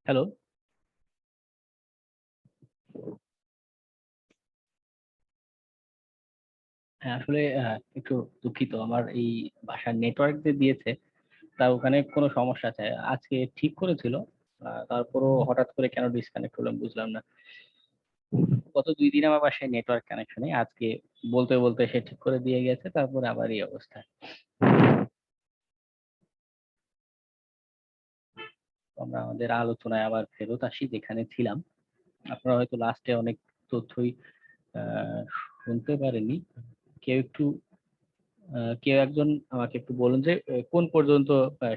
Hello. হ্যাঁ, আসলে একটু দুঃখিত, আমার এই বাসার নেটওয়ার্ক যে দিয়েছে তা ওখানে কোনো সমস্যা আছে, আজকে ঠিক করেছিল। তারপরও হঠাৎ করে কেন ডিসকানেক্ট হলো আমি বুঝলাম না। গত 2 দিন আমার বাসায় নেটওয়ার্ক কানেকশনে, আজকে বলতে বলতে সে ঠিক করে দিয়ে গেছে, তারপরে আবার এই অবস্থা। তো আমরা আমাদের আলোচনায় আবার ফেরত আসি যেখানে ছিলাম। আপনারা হয়তো লাস্টে অনেক তথ্যই আহ, শুনতে পারেননি। কেউ একটু কেউ একজন আমাকে একটু বলুন যে কোন পর্যন্ত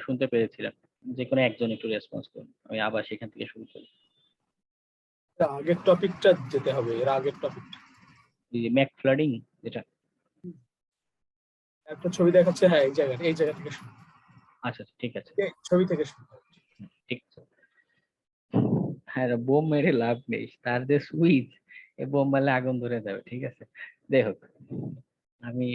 শুনতে পেরেছিলেন। যে কোনো একজন একটু রেসপন্স করুন, আমি আবার সেখান থেকে শুরু করি। আগের টপিকটা যেতে হবে, এর আগের টপিকটা। এই যে ম্যাক ফ্লাডিং, যেটা। একটা ছবি দেখাচ্ছে, হ্যাঁ এই জায়গা থেকে শুরু। আচ্ছা আচ্ছা, ঠিক আছে। এই ছবি থেকে শুরু। ঠিক আছে। হ্যাঁ, বোম মেরে লাভ নেই, তার যে সুইচ, এ বোম মারলে আগুন ধরে যাবে। ঠিক আছে, যাই হোক, আমি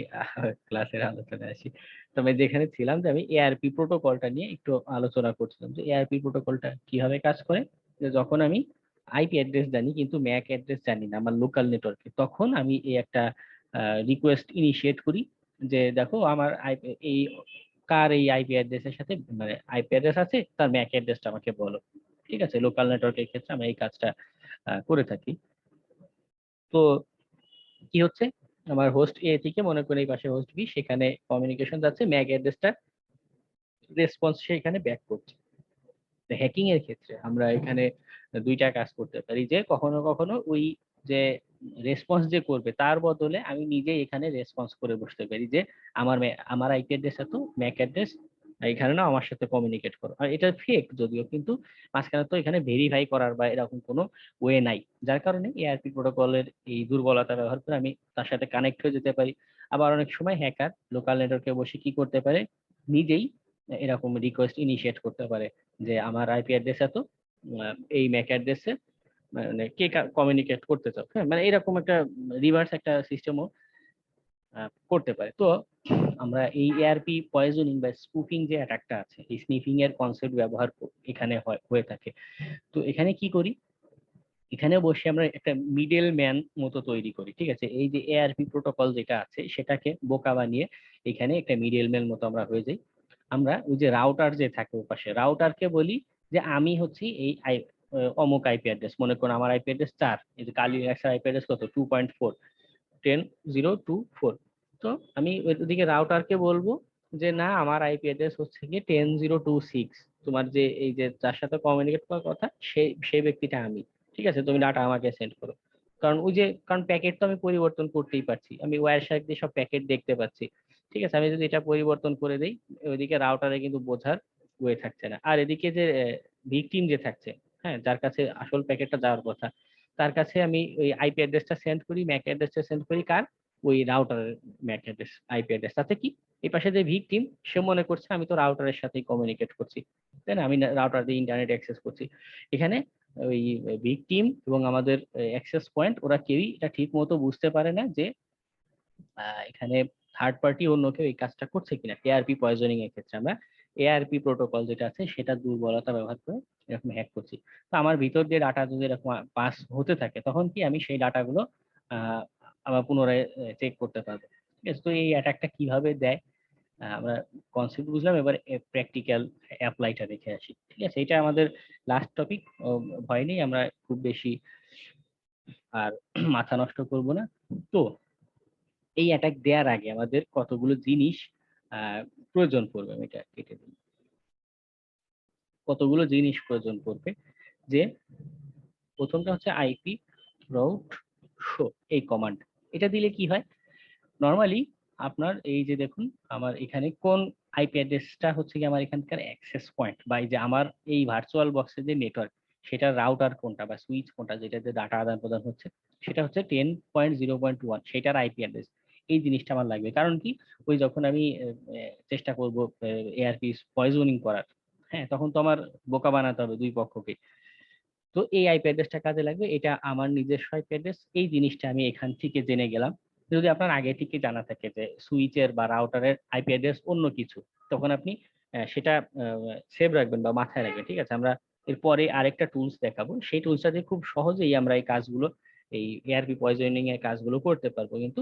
ক্লাসের আলোচনায় আসি। তবে যেখানে ছিলাম, যে আমি এআরপি প্রোটোকলটা নিয়ে একটু আলোচনা করছিলাম, যে এআরপি প্রোটোকলটা কিভাবে কাজ করে। যে যখন আমি আইপি অ্যাড্রেস জানি কিন্তু ম্যাক অ্যাড্রেস জানি না আমার লোকাল নেটওয়ার্কে, তখন আমি এই একটা রিকোয়েস্ট ইনিশিয়েট করি যে দেখো আমার এই কার এই আইপি অ্যাড্রেসের সাথে, মানে আইপি অ্যাড্রেস আছে, তার ম্যাক অ্যাড্রেসটা আমাকে বলো। ঠিক আছে, লোকাল নেটওয়ার্কের ক্ষেত্রে আমরা এই কাজটা করে থাকি। তো কি হচ্ছে, আমার হোস্ট এ থেকে মনে করি এই পাশে হোস্ট বি, সেখানে কমিউনিকেশন যাচ্ছে, ম্যাক অ্যাড্রেসটা রেসপন্স সেখানে ব্যাক করছে। হ্যাকিং এর ক্ষেত্রে আমরা এখানে দুইটা কাজ করতে পারি, যে কখনো কখনো ওই যে রেসপন্স যে করবে তার বদলে আমি নিজে এখানে রেসপন্স করে বসতে পারি যে আমার আইপি অ্যাড্রেস এত, ম্যাক অ্যাড্রেস এখানে না, আমার সাথে কমিউনিকেট করো। আর এটা ফেক যদিও, কিন্তু মাঝখানে তো এখানে ভেরিফাই করার বা এরকম কোনো ওয়ে নাই, যার কারণে এআরপি প্রোটোকলের এই দুর্বলতা ব্যবহার করে আমি তার সাথে কানেক্ট হয়ে যেতে পারি। আবার অনেক সময় হ্যাকার লোকাল নেটওয়ার্কে বসে কি করতে পারে, নিজেই এরকম রিকোয়েস্ট ইনিশিয়েট করতে পারে যে আমার আইপি অ্যাড্রেস এত, এই ম্যাক অ্যাড্রেসে মানে কে কমিউনিকেট করতে চাও। হ্যাঁ, মানে এরকম একটা রিভার্স একটা সিস্টেমও করতে পারে। তো আমরা এই এআরপি পয়জনিং বা স্পুফিং যে অ্যাটাকটা আছে, এই স্নিফিং এর কনসেপ্ট ব্যবহার এখানে হয়ে থাকে। তো এখানে কি করি, এখানে বসে আমরা একটা মিডল ম্যান মতো তৈরি করি। ঠিক আছে, এই যে এআরপি প্রোটোকল যেটা আছে সেটাকে বোকা বানিয়ে এখানে একটা মিডল ম্যান মতো আমরা হয়ে যাই। আমরা ওই যে রাউটার যে থাকে ওপাশে, রাউটারকে বলি যে আমি হচ্ছি এই অমুক আইপি অ্যাড্রেস, মনে করুন আমার আইপি অ্যাড্রেস 4, এই যে কালি আইপি অ্যাড্রেস কত 2.4, 10.024। তো আমি ওইদিকে রাউটারকে বলবো যে না, আমার আইপি অ্যাড্রেস হচ্ছে কি 10.026, তোমার যে এই যে যার সাথে কমিউনিকেট করার কথা সেই ব্যক্তিটা আমি। ঠিক আছে, তুমি ডাটা আমাকে সেন্ড করো। কারণ প্যাকেট তো আমি পরিবর্তন করতেই পারছি, আমি ওয়্যার শার্ক দিয়ে সব প্যাকেট দেখতে পাচ্ছি। ঠিক আছে, আমি যদি এটা পরিবর্তন করে দিই, ওইদিকে রাউটারে কিন্তু বোঝার ওয়ে থাকছে না। আর এদিকে যে ভিকটিম যে থাকছে, হ্যাঁ, যার কাছে আসল প্যাকেটটা যাওয়ার কথা, তার কাছে আমি ওই আইপি অ্যাড্রেসটা সেন্ড করি, ম্যাক অ্যাড্রেসটা সেন্ড করি কার, ওই রাউটারের ম্যাক অ্যাড্রেস আইপি অ্যাড্রেস। তাতে কি, এই পাশে যে ভিকটিম সে মনে করছে আমি তো রাউটারের সাথেই কমিউনিকেট করছি, তাই না, আমি রাউটার দিয়ে ইন্টারনেট অ্যাক্সেস করছি। এখানে ওই ভিকটিম এবং আমাদের অ্যাক্সেস পয়েন্ট, ওরা কেউই এটা ঠিক মতো বুঝতে পারে না যে এখানে থার্ড পার্টি অন্য কেউ এই কাজটা করছে কিনা। এআরপি পয়জনিং এর ক্ষেত্রে আমরা এআরপি প্রোটোকল যেটা আছে সেটা দুর্বলতা ব্যবহার করে এরকম হ্যাক করছি। তো আমার ভিতর দিয়ে ডাটা যদি এরকম পাস হতে থাকে, তখন কি আমি সেই ডাটাগুলো আহ আবার পুনরায় চেক করতে পারবো। ঠিক আছে, তো এই অ্যাটাকটা কিভাবে দেয় আমরা কনসেপ্ট বুঝলাম, এবার প্র্যাকটিক্যাল অ্যাপ্লাইটা দেখে আসি। ঠিক আছে, এটা আমাদের লাস্ট টপিক, ভয় নেই, আমরা খুব বেশি আর মাথা নষ্ট করব না। তো এই অ্যাটাক দেওয়ার আগে আমাদের কতগুলো জিনিস আহ, প্রয়োজন পড়বে, আমি এটা কেটে দিই। কতগুলো জিনিস প্রয়োজন পড়বে, যে প্রথমটা হচ্ছে আইপি রাউট শো, এই কমান্ড। এটা দিলে কি হয়, নর্মালি আপনার এই যে দেখুন, আমার এখানে কোন আইপি অ্যাড্রেসটা হচ্ছে কি আমার এখানকার অ্যাক্সেস পয়েন্ট, বা এই যে আমার এই ভার্চুয়াল বক্সের যে নেটওয়ার্ক, সেটার রাউটার কোনটা বা সুইচ কোনটা, যেটাতে ডাটা আদান প্রদান হচ্ছে, সেটা হচ্ছে 10.0.1, সেটার আইপি অ্যাড্রেস। এই জিনিসটা আমার লাগবে, কারণ কি, ওই যখন আমি চেষ্টা করব এআরপি পয়জনিং করার, হ্যাঁ, তখন তো আমার বোকা বানাতে হবে দুই পক্ষকে। তো এই আইপি অ্যাড্রেসটা কাজে লাগবে, এটা আমার নিজস্ব আইপি অ্যাড্রেস। এই জিনিসটা আমি এখান থেকে জেনে গেলাম। যদি আপনার আগে থেকে জানা থাকে যে সুইচের বা রাউটারের আইপি অ্যাড্রেস অন্য কিছু, তখন আপনি সেটা সেভ রাখবেন বা মাথায় রাখবেন। ঠিক আছে, আমরা এরপরে আরেকটা টুলস দেখাবো, সেই টুলসটা দিয়ে খুব সহজেই আমরা এই কাজগুলো, এই এআরপি পয়জনিং এর কাজগুলো করতে পারবো। কিন্তু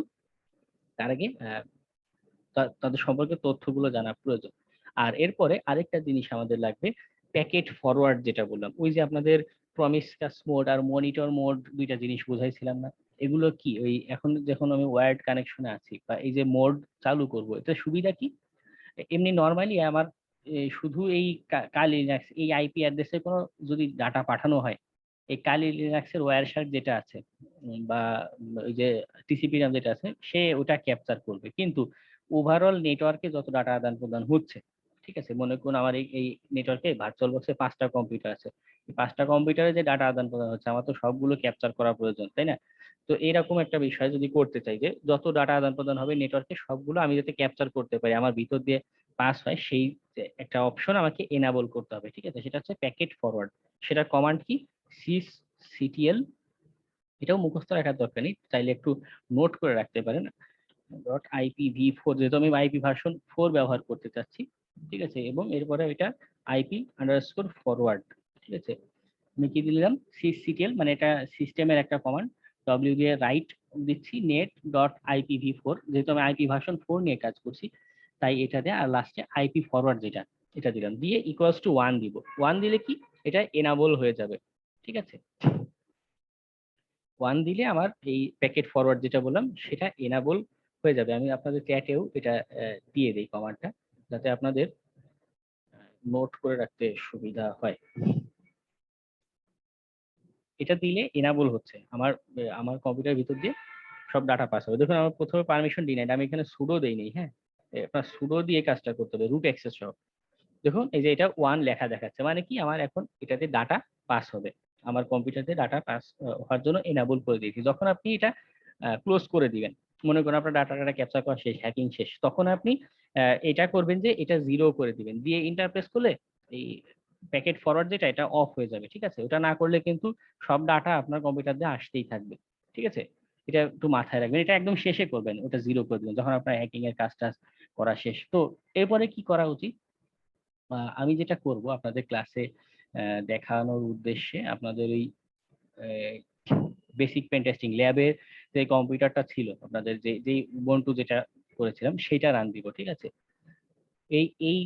তার আগে তাদের সম্পর্কে তথ্যগুলো জানা প্রয়োজন। আর এরপরে আরেকটা জিনিস আমাদের লাগবে, প্যাকেট ফরওয়ার্ড, যেটা বললাম, ওই যে আপনাদের প্রমিসকাস মোড আর মনিটর মোড দুইটা জিনিস বুঝাইছিলাম না, এগুলো কি? ওই এখন যখন আমি ওয়্যার্ড কানেকশনে আছি বা এই যে মোড চালু করব, এটা সুবিধা কি? এমনি নর্মালি আমার শুধু এই কালি লিনাক্স এই আইপি অ্যাড্রেসে কোনো যদি ডাটা পাঠানো হয়, এই কালি লিনাক্সের ওয়্যারশার্ক যেটা আছে বা ওই যে টিসিপি নাম যেটা আছে, সে ওটা ক্যাপচার করবে। কিন্তু ওভারঅল নেটওয়ার্কে যত ডাটা আদান প্রদান হচ্ছে, ঠিক আছে, মনে করুন আমার এই নেটওয়ার্কে ভার্চুয়াল বক্সে 5টা কম্পিউটার আছে, এই 5টা কম্পিউটারে যে ডাটা আদান প্রদান হচ্ছে আমার তো সবগুলো ক্যাপচার করা প্রয়োজন, তাই না? তো এরকম একটা বিষয় যদি করতে চাই যে যত ডাটা আদান প্রদান হবে নেটওয়ার্কে সবগুলো আমি যাতে ক্যাপচার করতে পারি, আমার ভিতর দিয়ে পাস হয়, সেই যে একটা অপশন আমাকে এনাবল করতে হবে, ঠিক আছে? সেটা হচ্ছে প্যাকেট ফরওয়ার্ড। সেটার কমান্ড কি? সিসিটিএল, এটাও মুখস্থ রাখার দরকার নেই, চাইলে একটু নোট করে রাখতে পারেন। .IPv4, যেহেতু আমি আইপি ভার্সন 4 ব্যবহার করতে চাচ্ছি, ঠিক আছে, এবং এরপরে এটা IP_forward, ঠিক আছে। আমি কি দিলাম? সিসিটিএল, মানে এটা সিস্টেমের একটা কমান্ড, ডব্লিউ দিয়ে রাইট দিচ্ছি net.IPv4, যেহেতু আমি আইপি ভার্সন 4 নিয়ে কাজ করছি তাই এটা দিয়ে, আর লাস্টে আইপি ফরওয়ার্ড যেটা, এটা দিলাম, দিয়ে ইকুয়ালস টু 1 দিব। 1 দিলে কি এটা এনাবল হয়ে যাবে, ঠিক আছে। 1 দিলে আমার এই প্যাকেট ফরওয়ার্ড যেটা বললাম সেটা এনাবল হয়ে যাবে। আমি আপনাদের চ্যাটেও এটা দিয়ে দিই কমান্ডটা, যাতে আপনাদের নোট করে রাখতে সুবিধা হয়। এটা দিলে এনাবল হচ্ছে, আমার কম্পিউটার ভিতর দিয়ে সব ডাটা পাস হবে। দেখুন আমার প্রথমে পারমিশন ডিনাইড, আমি এখানে সুডো দেইনি, হ্যাঁ, আপনার সুডো দিয়ে কাজটা করতে হবে, রুট অ্যাক্সেস সহ। দেখুন এই যে এটা 1 লেখা দেখাচ্ছে, মানে কি আমার এখন এটাতে ডাটা পাস হবে, আমার কম্পিউটারে ডাটা পাস হওয়ার জন্য এনাবল করে দিয়েছি। যখন আপনি এটা ক্লোজ করে দিবেন, মনে করেন আপনার ডাটাটা ক্যাপচার করা শেষ, হ্যাকিং শেষ, তখন আপনি এটা করবেন যে এটা 0 করে দিবেন, দিয়ে ইন্টারপ্রেস করলে এই প্যাকেট ফরওয়ার্ড যেটা, এটা অফ হয়ে যাবে, ঠিক আছে। ওটা না করলে কিন্তু সব ডাটা আপনার কম্পিউটার দিয়ে আসতেই থাকবে, ঠিক আছে। এটা একটু মাথায় রাখবেন, এটা একদম শেষে করবেন, ওটা 0 করে দিবেন যখন আপনার হ্যাকিং এর কাজটা করা শেষ। তো এরপরে কি করা উচিত? আমি যেটা করব আপনাদের ক্লাসে দেখানোর উদ্দেশ্যে, আপনাদের ওই বেসিক পেন টেস্টিং ল্যাবের যে কম্পিউটারটা ছিল আপনাদের, যে উবুন্টু যেটা করেছিলাম সেটা রান দিব, ঠিক আছে। এই এই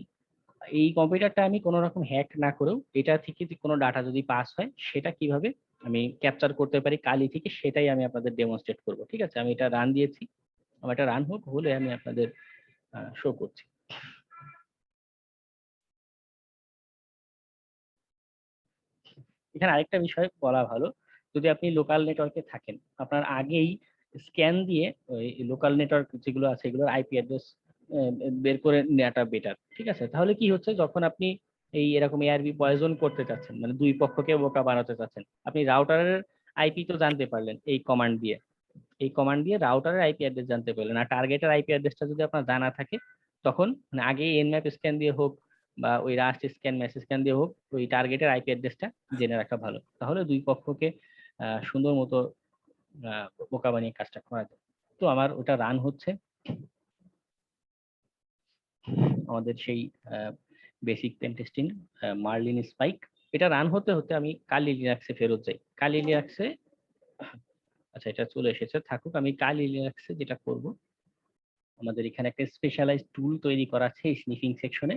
এই কম্পিউটারটা আমি কোনো রকম হ্যাক না করেও এটা থেকে যে কোনো ডাটা যদি পাস হয় সেটা কিভাবে আমি ক্যাপচার করতে পারি কালি থেকে, সেটাই আমি আপনাদের ডেমনস্ট্রেট করব, ঠিক আছে। আমি এটা রান দিয়েছি, আমার এটা রান হোক, হলে আমি আপনাদের শো করছি। এখানে আরেকটা বিষয় বলা ভালো, যদি আপনি লোকাল নেটওয়ার্কে থাকেন, আপনার আগেই স্ক্যান দিয়ে ওই লোকাল নেটওয়ার্ক যেগুলো আছে এগুলোর আইপি অ্যাড্রেস বের করে নেওয়াটা বেটার, ঠিক আছে। তাহলে কি হচ্ছে, যখন আপনি এই এরকম এআরবি পয়জন করতে চাচ্ছেন, মানে দুই পক্ষকে বোকা বানাতে চাচ্ছেন, আপনি রাউটারের আইপি তো জানতে পারলেন এই কমান্ড দিয়ে, এই কমান্ড দিয়ে রাউটারের আইপি অ্যাড্রেস জানতে পারলেন, আর টার্গেটের আইপি অ্যাড্রেসটা যদি আপনার জানা থাকে, তখন মানে আগে এনম্যাপ স্ক্যান দিয়ে হোক বা ওই রাস্ট স্ক্যান মেসেজ স্ক্যান দিয়ে হোক, ওই টার্গেটের আইপি অ্যাড্রেসটা জেনে রাখা ভালো, তাহলে দুই পক্ষকে সুন্দর মতো বোকা বানিয়ে কাজটা করা যায়। তো আমার ওটা রান হচ্ছে, আমাদের সেই basic pen testing Marlinspike, এটা রান হতে হতে আমি কালি লিনাক্সে ফেরত যাই। কালি লিনাক্সে, আচ্ছা এটা চলে এসেছে, থাকুক। আমি কালি লিনাক্সে যেটা করব, আমাদের এখানে একটা স্পেশালাইজড টুল তৈরি করা আছে এই স্নিফিং সেকশনে,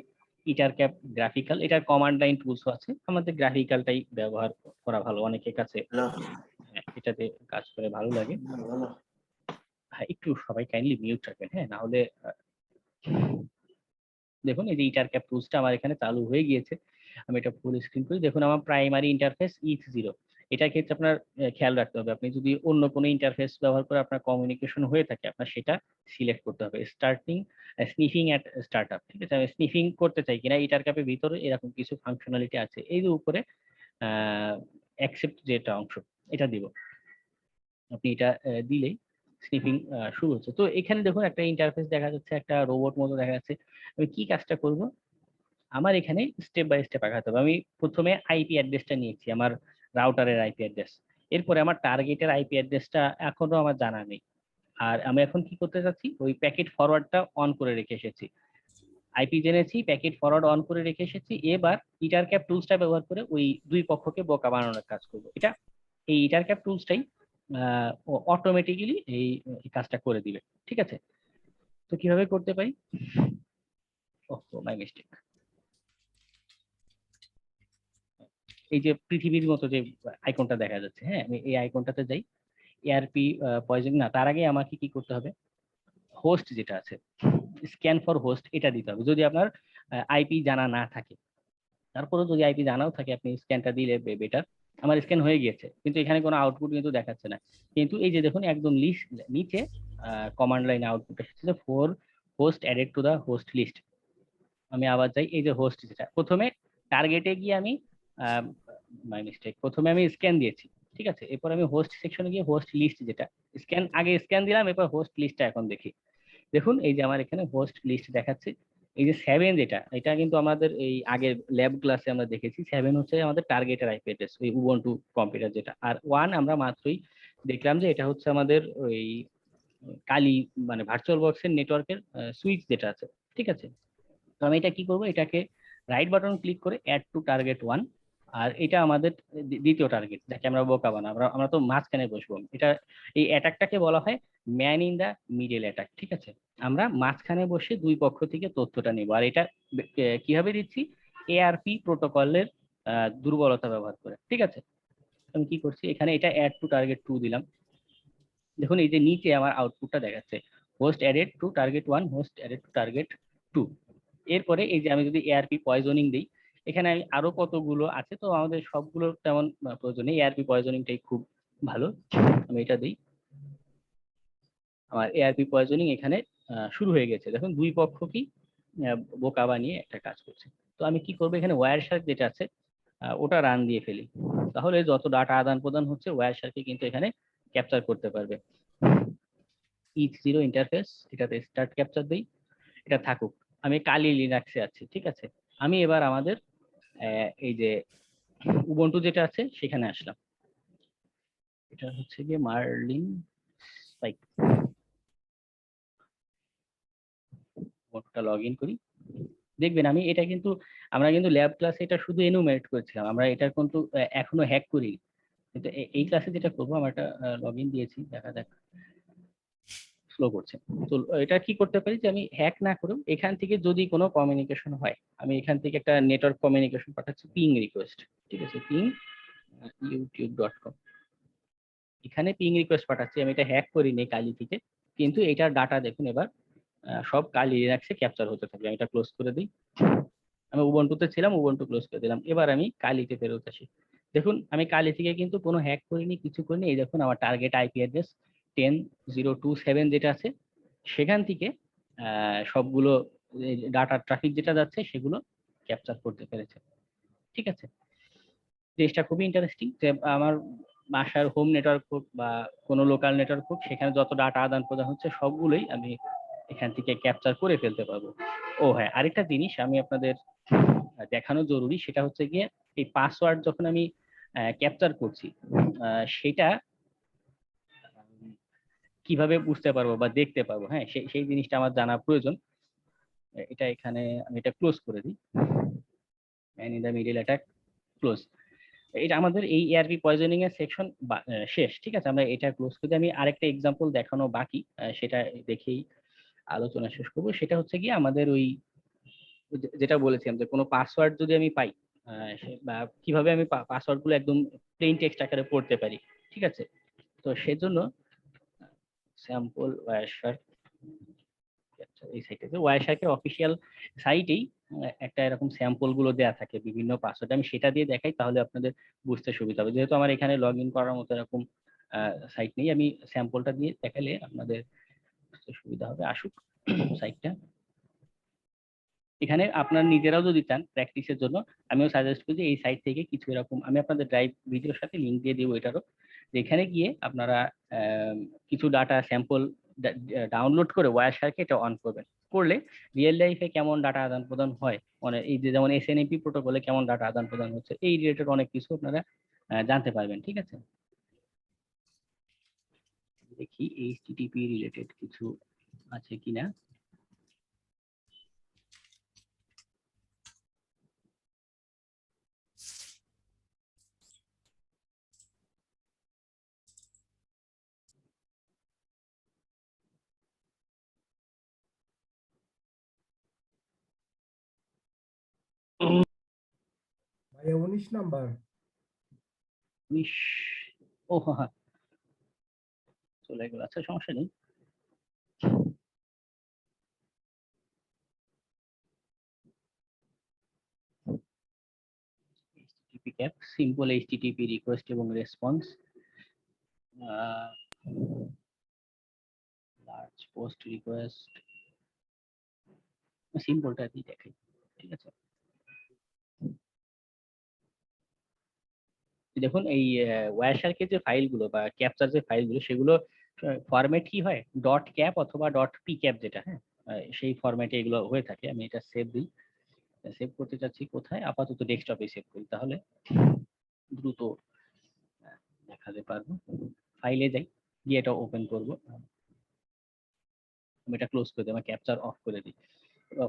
ইটার ক্যাপ গ্রাফিক্যাল, এটার কমান্ড লাইন টুলস আছে, আমাদের গ্রাফিক্যালটাই ব্যবহার করা ভালো, অনেকের কাছে এটাতে কাজ করে ভালো লাগে। হ্যাঁ, একটু সবাই কাইন্ডলি মিউট রাখবেন, হ্যাঁ, না হলে দেখুন এই যে ইটার ক্যাপ টুলসটা আমার এখানে চালু হয়ে গিয়েছে। আমি এটা ফুল স্ক্রিন করি, দেখুন আমার প্রাইমারি ইন্টারফেস ETH0। এটার ক্ষেত্রে আপনার খেয়াল রাখতে হবে, আপনি যদি অন্য কোনো ইন্টারফেস ব্যবহার করে আপনার কমিউনিকেশন হয়ে থাকে, আপনার সেটা সিলেক্ট করতে হবে। স্নিফিং অ্যাট স্টার্টআপ, ঠিক আছে। আমি স্নিফিং করতে চাই কিনা ইটার ক্যাপের ভিতরে এরকম কিছু ফাংশনালিটি আছে, এই যে উপরে অ্যাকসেপ্ট যেটা অংশ, এটা দিব। আপনি এটা দিলেই স্নিফিং শুরু হচ্ছে। তো এখানে দেখুন একটা ইন্টারফেস দেখা যাচ্ছে, একটা রোবট মতো দেখা যাচ্ছে। আমি কি কাজটা করব, আমার এখানে স্টেপ বাই স্টেপ আগাতে হবে। আমি প্রথমে আইপি অ্যাড্রেসটা নিয়েছি, আমার রাউটারের আইপি অ্যাড্রেস। এরপরে আমার টার্গেটের আইপি অ্যাড্রেসটা এখনো আমার জানা নেই, আর আমি এখন কি করতে চাচ্ছি, ওই প্যাকেট ফরওয়ার্ডটা অন করে রেখে এসেছি। আইপি জেনেছি, প্যাকেট ফরওয়ার্ড অন করে রেখে এসেছি, এবার ইটারক্যাপ টুলসটা ব্যবহার করে ওই দুই পক্ষকে বোকা বানানোর কাজ করব। এটা এই ইটারক্যাপ টুলসটাই অটোমেটিক্যালি এই কাজটা করে দিবে। ঠিক আছে, তো কিভাবে করতে পারি? ওহ, মাই মিস্টেক। এই যে পৃথিবীর মতো যে আইকনটা দেখা যাচ্ছে, হ্যাঁ, আমি এই আইকনটাতে যাই। এআরপি পয়জন না, তার আগে আমাকে কি করতে হবে? হোস্ট যেটা আছে, স্ক্যান ফর হোস্ট, এটা দিতে হবে। যদি আপনার আইপি জানা না থাকে, তারপরে যদি আইপি জানাও থাকে, আপনি স্ক্যানটা দিলে বেটার। আমার স্ক্যান হয়ে গিয়েছে, কিন্তু এখানে কোনো আউটপুট কিন্তু দেখাচ্ছে না। কিন্তু এই যে দেখুন একদম লিস্ট নিচে কমান্ড লাইনে আউটপুট এসেছে, four host added to the host list. আমি আবার যাই, এই যে হোস্ট যেটা, প্রথমে টার্গেটে গিয়ে আমি মাই মিস্টেক, প্রথমে আমি স্ক্যান দিয়েছি, ঠিক আছে, এরপর আমি হোস্ট সেকশনে গিয়ে হোস্ট লিস্ট যেটা, স্ক্যান আগে স্ক্যান দিলাম, এরপর হোস্ট লিস্টটা এখন দেখি। দেখুন এই যে আমার এখানে হোস্ট লিস্ট দেখাচ্ছে। এই যে 7 যেটা, এটা কিন্তু আমাদের এই আগের ল্যাব ক্লাসে আমরা দেখেছি, 7 হচ্ছে আমাদের টার্গেটের আইপি অ্যাড্রেস, ওই উবুন্টু কম্পিউটার যেটা। আর 1 আমরা মাত্রই দেখলাম যে এটা হচ্ছে আমাদের ওই কালি, মানে ভার্চুয়াল বক্সের নেটওয়ার্কের সুইচ যেটা আছে। ঠিক আছে, তো আমি এটা কি করব, এটাকে রাইট বাটন ক্লিক করে অ্যাড টু টার্গেট 1। আর এটা আমাদের দ্বিতীয় টার্গেট, যাকে আমরা বোকা বানাবো, আমরা আমরা তো মাঝখানে বসবো। এটা এই অ্যাটাকটাকে বলা হয় man in the middle attack. ঠিক আছে, আমরা মাঝখানে বসে দুই পক্ষ থেকে তথ্যটা নিব। আর এটা কিভাবে দিচ্ছি? এআরপি প্রোটোকলের দুর্বলতা ব্যবহার করে। ঠিক আছে, আমি কি করছি, এখানে এটা অ্যাড টু টার্গেট 2 দিলাম। দেখুন এই যে নিচে আমার আউটপুটটা দেখাচ্ছে, host added two target 1, host added two target 2। এরপরে এই যে আমি যদি এআরপি পয়জনিং দিই, এখানে আমি আরো কতগুলো আছে, তো আমাদের সবগুলো তেমন প্রয়োজন নেই, এআরপি পয়জনিংটাই খুব ভালো। আমি এটা দিই, আমার এআরপি পয়জনিং এখানে শুরু হয়ে গেছে। দেখুন দুই পক্ষ কি বোকা বানিয়ে একটা কাজ করছে। তো আমি কি করবো, এখানে ওয়্যার শার্ক যেটা আছে ওটা রান দিয়ে ফেলি, তাহলে যত ডাটা আদান প্রদান হচ্ছে ওয়্যার শার্কে কিন্তু এখানে ক্যাপচার করতে পারবে। ইচ জিরো ইন্টারফেস, এটাতে স্টার্ট ক্যাপচার দিই, এটা থাকুক। আমি কালি লিনাক্সে আছি। ঠিক আছে, আমি এবার আমাদের এই যে উবুন্টু যেটা আছে সেখানে আসলাম। এটা হচ্ছে গিয়ে মার্লিন স্পাইক, উবুন্টুটা লগ ইন করি। দেখবেন আমি এটা কিন্তু, আমরা কিন্তু ল্যাব ক্লাসে এটা শুধু এনুমারেট করেছিলাম, আমরা এটা কিন্তু এখনো হ্যাক করিনি। কিন্তু এই ক্লাসে যেটা করবো, আমরা একটা লগ ইন দিয়েছি, দেখা যাক, স্লো করছে। তো এটা কি করতে পারি, যে আমি হ্যাক না করেও এখান থেকে যদি কোনো কমিউনিকেশন হয়, আমি এখান থেকে একটা নেটওয়ার্ক কমিউনিকেশন পাঠাচ্ছি, পিং রিকোয়েস্ট। ঠিক আছে, পিং youtube.com, এখানে পিং রিকোয়েস্ট পাঠাচ্ছি। আমি এটা হ্যাক করিনি কালি থেকে, কিন্তু এটার ডাটা দেখুন এবার সব কালি লিনাক্সে ক্যাপচার হতে থাকবে। আমি এটা ক্লোজ করে দিই। আমি উবুন্টুতে ছিলাম, উবুন্টু ক্লোজ করে দিলাম। এবার আমি কালিতে ফেরত আসি। দেখুন আমি কালি থেকে কিন্তু কোনো হ্যাক করিনি, কিছু করিনি। এই দেখুন আমার টার্গেট আইপি অ্যাড্রেস 10.027 যেটা আছে, সেখান থেকে সবগুলো ডাটা ট্রাফিক যেটা যাচ্ছে সেগুলো ক্যাপচার করতে পেরেছে। ঠিক আছে, জিনিসটা খুবই ইন্টারেস্টিং, যে আমার বাসার হোম নেটওয়ার্ক হোক বা কোনো লোকাল নেটওয়ার্ক হোক, সেখানে যত ডাটা আদান প্রদান হচ্ছে সবগুলোই আমি এখান থেকে ক্যাপচার করে ফেলতে পারবো। ও হ্যাঁ, আরেকটা জিনিস আমি আপনাদের দেখানো জরুরি, সেটা হচ্ছে গিয়ে এই পাসওয়ার্ড যখন আমি ক্যাপচার করছি, সেটা কিভাবে বুঝতে পারবো বা দেখতে পারবো, হ্যাঁ, সেই জিনিসটা আমার জানা প্রয়োজন। এটা এখানে আমি এটা ক্লোজ করে দিই, man in the middle attack, close. এটা আমাদের এই এআরপি পয়জনিং এর সেকশন শেষ। ঠিক আছে, আমরা এটা ক্লোজ করে আমি আরেকটা এক্সাম্পল দেখানো বাকি, সেটা দেখেই আলোচনা শেষ করবো। সেটা হচ্ছে কি আমাদের ওই যেটা বলেছিলাম, যে কোনো পাসওয়ার্ড যদি আমি পাই, বা কিভাবে আমি পাসওয়ার্ড গুলো একদম প্লেন টেক্সট আকারে পড়তে পারি। ঠিক আছে, তো সেজন্য স্যাম্পল ওয়ারশার্ক, এই সাইটে ওয়ারশার্কের অফিসিয়াল সাইটেই একটা এরকম স্যাম্পল গুলো দেয়া থাকে বিভিন্ন পাসওয়ার্ড। আমি সেটা দিয়ে দেখাই, তাহলে আপনাদের বুঝতে সুবিধা হবে। যেহেতু আমার এখানে লগ ইন করার মতো এরকম সাইট নেই, আমি স্যাম্পলটা দিয়ে দেখালে আপনাদের বুঝতে সুবিধা হবে। আসুক সাইটটা, এখানে আপনার নিজেরাও যদি চান প্র্যাকটিসের জন্য, আমিও সাজেস্ট করি যে এই সাইট থেকে কিছু এরকম, আমি আপনাদের ড্রাইভ ভিডিওর সাথে লিঙ্ক দিয়ে দেবো এটারও, যেখানে গিয়ে আপনারা কিছু ডাটা স্যাম্পল ডাউনলোড করে ওয়ারশার্কে এটা অন করবেন। করলে রিয়েল লাইফে কেমন ডাটা আদান প্রদান হয়, মানে এই যে যেমন এসএনএপি প্রোটোকলে কেমন ডাটা আদান প্রদান হচ্ছে, এই রিলেটেড অনেক কিছু আপনারা জানতে পারবেন। ঠিক আছে, দেখি এইচটিটিপি রিলেটেড কিছু আছে কিনা। ভাইয়া 19 নাম্বার। 19 ও হ্যাঁ, চলে গেল, আচ্ছা সমস্যা নেই। HTTP cap, simple HTTP request এবং রেসপন্স, লার্জ পোস্ট রিকোয়েস্ট, সিম্পলটা দিয়ে দেখাই, ঠিক আছে। দেখুন এই ওয়ারশার্কের যে ফাইলগুলো বা ক্যাপচার যে ফাইলগুলো, সেগুলো ফরম্যাট কি হয়, ডট ক্যাপ অথবা ডট পি ক্যাপ যেটা, হ্যাঁ সেই ফরম্যাটে এগুলো হয়ে থাকে। আমি এটা সেভ দিই, সেভ করতে চাচ্ছি কোথায়, আপাতত ডেস্কটপে সেভ করি, তাহলে দ্রুত দেখাতে পারবো। ফাইলে যাই, গিয়ে এটা ওপেন করবো, আমি এটা ক্লোজ করে দিই, আমার ক্যাপচার অফ করে দিই।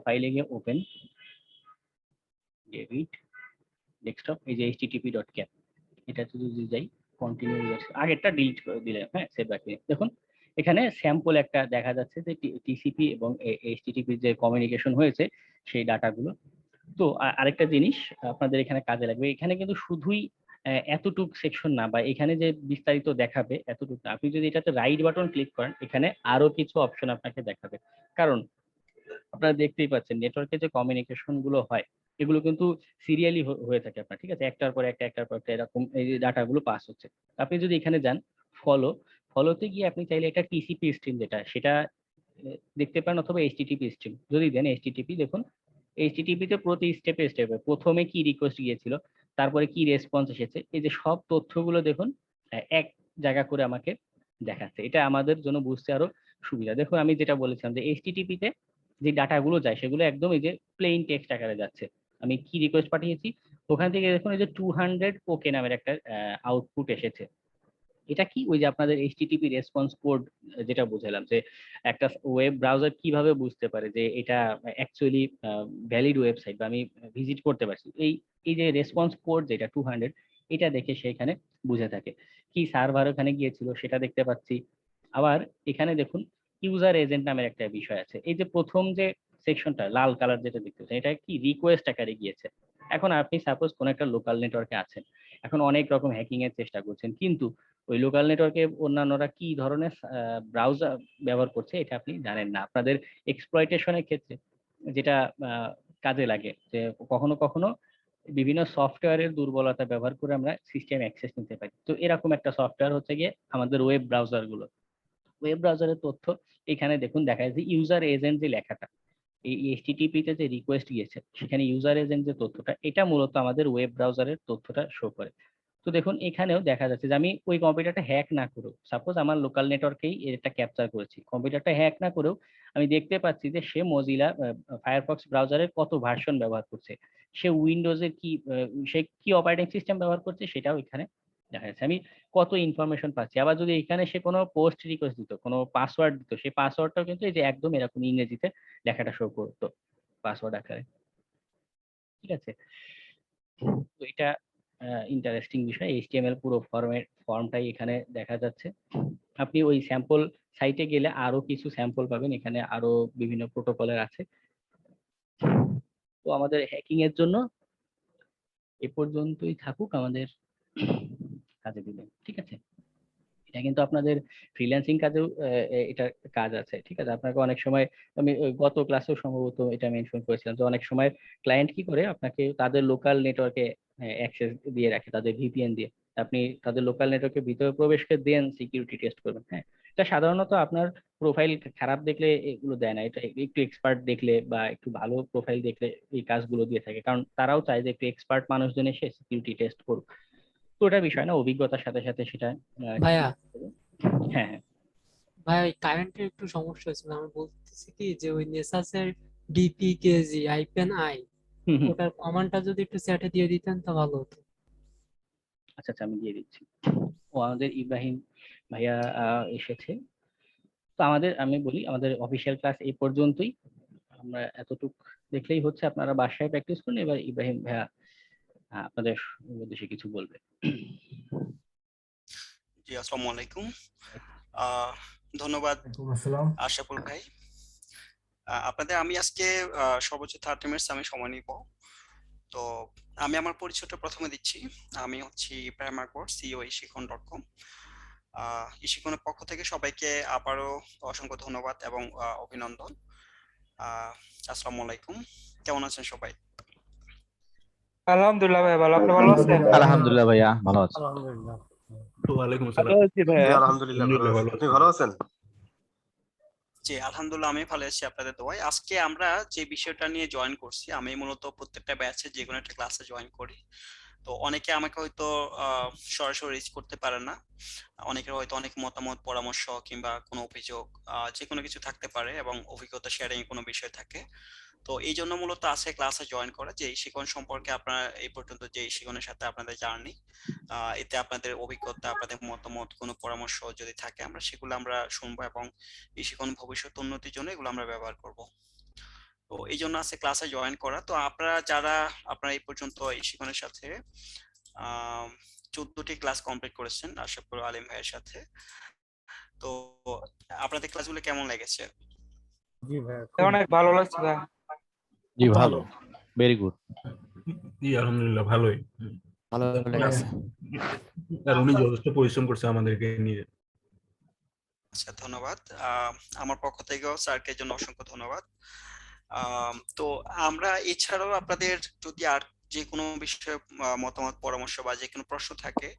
ফাইলে গিয়ে ওপেন, ডেভিড ডেস্কটপ, এই যে http.cap, এটা যদি যাই কন্টিনিউ, আগেরটা ডিলিট করে দিলে, হ্যাঁ সেভ রাখি। দেখুন এখানে স্যাম্পল একটা দেখা যাচ্ছে যে টিসিপি এবং এইচটিটিপি যে কমিউনিকেশন হয়েছে সেই ডাটাগুলো। তো আরেকটা জিনিস আপনাদের এখানে কাজে লাগবে, এখানে কিন্তু শুধুই এতটুক সেকশন না, বা এখানে যে বিস্তারিত দেখাবে এতটুকু না, আপনি যদি এটাতে রাইট বাটন ক্লিক করেন এখানে আরো কিছু অপশন আপনাকে দেখাবে। কারণ আপনারা দেখতেই পাচ্ছেন নেটওয়ার্কে যে কমিউনিকেশন গুলো হয় এগুলো কিন্তু সিরিয়ালি হয়ে থাকে আপনার, ঠিক আছে, একটার পর একটা একটার পর একটা এরকম এই ডাটা গুলো পাস হচ্ছে। আপনি যদি এখানে যান ফলোতে গিয়ে আপনি চাইলে এটা টিসিপি স্ট্রিম যেটা সেটা দেখতে পারেন, অথবা এইচটিটিপি স্ট্রিম যদি দেন, এইচটিটিপি দেখুন, এইচটিটিপি তে প্রতি স্টেপে স্টেপে প্রথমে কি রিকোয়েস্ট গিয়েছিল, তারপরে কি রেসপন্স এসেছে, এই যে সব তথ্যগুলো দেখুন এক জায়গা করে আমাকে দেখাচ্ছে। এটা আমাদের জন্য বুঝতে আরো সুবিধা। দেখুন আমি যেটা বলেছিলাম যে এইচটিটিপি তে যে ডাটাগুলো যায় সেগুলো একদম এই যে প্লেইন টেক্সট আকারে যাচ্ছে। আমি কি রিকোয়েস্ট পাঠিয়েছি, ওখান থেকে দেখুন এই যে 200 ওকে নামের একটা আউটপুট এসেছে। এটা কি, ওই যে আপনাদের এইচটিটিপি রেসপন্স কোড যেটা বুঝালাম, যে একটা ওয়েব ব্রাউজার কিভাবে বুঝতে পারে যে এটা অ্যাকচুয়ালি ভ্যালিড ওয়েবসাইট বা আমি ভিজিট করতে পারছি, এই এই যে রেসপন্স কোড যেটা 200, এটা দেখে সেখানে বুঝে থাকে। কি সার্ভার ওখানে গিয়েছিল সেটা দেখতে পাচ্ছি। আবার এখানে দেখুন ইউজার এজেন্ট নামের একটা বিষয় আছে, এই যে প্রথম যে সেকশনটা লাল কালার যেটা দেখতে পাচ্ছেন, এটা কি রিকোয়েস্ট আকারে গিয়েছে। এখন আপনি সাপোজ কোন একটা লোকাল নেটওয়ার্কে আছেন, এখন অনেক রকম হ্যাকিং এর চেষ্টা করছেন, কিন্তু ওই লোকাল নেটওয়ার্কে অন্যান্যরা কি ধরনের ব্রাউজার ব্যবহার করছে এটা আপনি জানেন না। আপনাদের এক্সপ্লয়টেশনের ক্ষেত্রে যেটা কাজে লাগে, যে কখনো কখনো বিভিন্ন সফটওয়্যারের দুর্বলতা ব্যবহার করে আমরা সিস্টেম অ্যাক্সেস নিতে পারি। তো এরকম একটা সফটওয়্যার হচ্ছে গিয়ে আমাদের ওয়েব ব্রাউজার গুলো। ওয়েব ব্রাউজারের তথ্য এখানে দেখুন দেখা যাচ্ছে ইউজার এজেন্ট যে লেখাটা, এই এইচটিটিপি তে যে রিকোয়েস্ট গিয়েছে সেখানে ইউজার এজেন্ট যে তথ্যটা, এটা মূলত আমাদের ওয়েব ব্রাউজারের তথ্যটা শো করে। তো দেখুন এখানেও দেখা যাচ্ছে যে আমি ওই কম্পিউটারটা হ্যাক না করেও, সাপোজ আমার লোকাল নেটওয়ার্কেই এটা ক্যাপচার করেছি, কম্পিউটারটা হ্যাক না করেও আমি দেখতে পাচ্ছি যে সে মজিলা ফায়ারফক্স ব্রাউজারের কত ভার্সন ব্যবহার করছে, সে উইন্ডোজের কি সে কি অপারেটিং সিস্টেম ব্যবহার করছে সেটাও এখানে দেখা যাচ্ছে। আমি কত ইনফরমেশন পাচ্ছি। আবার যদি এখানে সে কোনো পোস্ট রিকোয়েস্ট দিত, কোনো পাসওয়ার্ড দিত, সেই পাসওয়ার্ডটাও কিন্তু এই যে একদম এরকম ইংরেজিতে লেখাটা শো করতো পাসওয়ার্ড আকারে, ঠিক আছে। তো এটা ইন্টারেস্টিং বিষয়, এইচটিএমএল পুরো ফর্মটাই এখানে দেখা যাচ্ছে। আপনি ওই স্যাম্পল সাইটে গেলে আরো কিছু স্যাম্পল পাবেন, এখানে আরো বিভিন্ন প্রোটোকলের আছে। তো আমাদের হ্যাকিং এর জন্য এ পর্যন্তই থাকুক, আমাদের কাজে দিবেন, ঠিক আছে। এটা কিন্তু আপনাদের ফ্রিল্যান্সিং কাজেও এটা কাজ আছে, ঠিক আছে। আপনাকে অনেক সময়, আমি গত ক্লাসেও সম্ভবত এটা মেনশন করেছিলাম, যে অনেক সময় ক্লায়েন্ট কি করে আপনাকে তাদের লোকাল নেটওয়ার্কে অ্যাক্সেস দিয়ে রাখে, তাদের ভিপিএন দিয়ে। আপনি তাদের লোকাল নেটওয়ার্কের ভিতরে প্রবেশকে দেন সিকিউরিটি টেস্ট করবেন, হ্যাঁ। এটা সাধারণত আপনার প্রোফাইল খারাপ দেখলে এগুলো দেয় না, এটা একটু এক্সপার্ট দেখলে বা একটু ভালো প্রোফাইল দেখলে এই কাজগুলো দিয়ে থাকে, কারণ তারাও চায় যে একটু এক্সপার্ট মানুষজন এসে সিকিউরিটি টেস্ট করুক। তো ওটা বিষয় না, অভিজ্ঞতার সাথে সাথে সেটা ভাইয়া হ্যাঁ হ্যাঁ। ভাইয়া ওই কারেন্টের একটু সমস্যা হয়েছিল, আমি বলতেছি কি যে ওই নেসাসের ডিপিকেজি আইপেন আই হুম হুম। ওটার কমান্ডটা যদি একটু চ্যাটে দিয়ে দিতেন তো ভালো হতো। আচ্ছা আচ্ছা, আমি দিয়ে দিচ্ছি। ও আমাদের ইব্রাহিম ভাইয়া এসেছে। তো আমাদের, আমি বলি আমাদের অফিসিয়াল ক্লাস এই পর্যন্তই, আমরা এতটুক দেখলেই হচ্ছে, আপনারা বাসায় প্র্যাকটিস করুন। এবার ইব্রাহিম ভাইয়া আপনাদের উদ্দেশ্যে কিছু বলবে। জি, আসসালামু আলাইকুম। ধন্যবাদ ওয়ালাইকুম আসসালাম। আশরাফুল ভাই। আপনাদের আমি আজকে সর্বোচ্চ 30 মিনিটস আমি সময় নিব। তো আমি আমার পরিচয়টা প্রথমে দিচ্ছি। আমি হচ্ছি প্রাইমার কোর্স সিইও ইশিকন.com। ইশিকনের পক্ষ থেকে সবাইকে আবারও অসংখ্য ধন্যবাদ এবং অভিনন্দন। আসসালামু আলাইকুম, কেমন আছেন সবাই? আলহামদুলিল্লাহ ভাই ভালো, আপনি ভালো আছেন? আলহামদুলিল্লাহ ভাইয়া ভালো আছি। আলহামদুলিল্লাহ। ওয়ালাইকুম ভালো আসসালাম। আছি ভাইয়া। জি, আলহামদুলিল্লাহ ভালো আছি। আপনি ভালো আছেন? জি আলহামদুলিল্লাহ, আমি ভালো আছি আপনাদের দোয়ায়। আজকে আমরা যে বিষয়টা নিয়ে জয়েন করছি, আমি মূলত প্রত্যেকটা ব্যাচে যে কোনো একটা ক্লাসে জয়েন করি। তো অনেকে আমাকে হয়তো সরাসরি রিচ করতে পারে না, অনেকের হয়তো অনেক মতামত, পরামর্শ কিংবা কোনো অভিযোগ, যে কোনো কিছু থাকতে পারে এবং অভিজ্ঞতা শেয়ারিং কোনো বিষয় থাকে। তো এই জন্য মূলত আছে ক্লাসে জয়েন করা, যে এই শিখন সম্পর্কে আপনারা এই পর্যন্ত যে এই শিখনের সাথে আপনাদের জার্নি, এতে আপনাদের অভিজ্ঞতা, আপনাদের মতামত, কোনো পরামর্শ যদি থাকে আমরা সেগুলো আমরা শুনবো এবং এই শিখন ভবিষ্যৎ উন্নতির জন্য এগুলো আমরা ব্যবহার করব। তো এই জন্য আছে ক্লাসে জয়েন করা। তো আপনারা এই পর্যন্ত এই শিখনের সাথে 14টি ক্লাস কমপ্লিট করেছেন আশা করি আলিম ভাইয়ের সাথে। তো আপনাদের ক্লাসগুলো কেমন লেগেছে? জি ভাইয়া, অনেক ভালো লাগছে ভাই। জি ভালো, ভেরি গুড। জি আলহামদুলিল্লাহ ভালোই। ভালো লেগেছে। আর উনি যথেষ্ট পরিশ্রম করছে আমাদেরকে নিয়ে। আচ্ছা, ধন্যবাদ। আমার পক্ষ থেকেও স্যারকে জন্য অসংখ্য ধন্যবাদ। তো আমরা এছাড়াও আপনাদের যদি আর যে কোনো বিষয়ে মতামত, পরামর্শ বা যে কোনো প্রশ্ন থাকে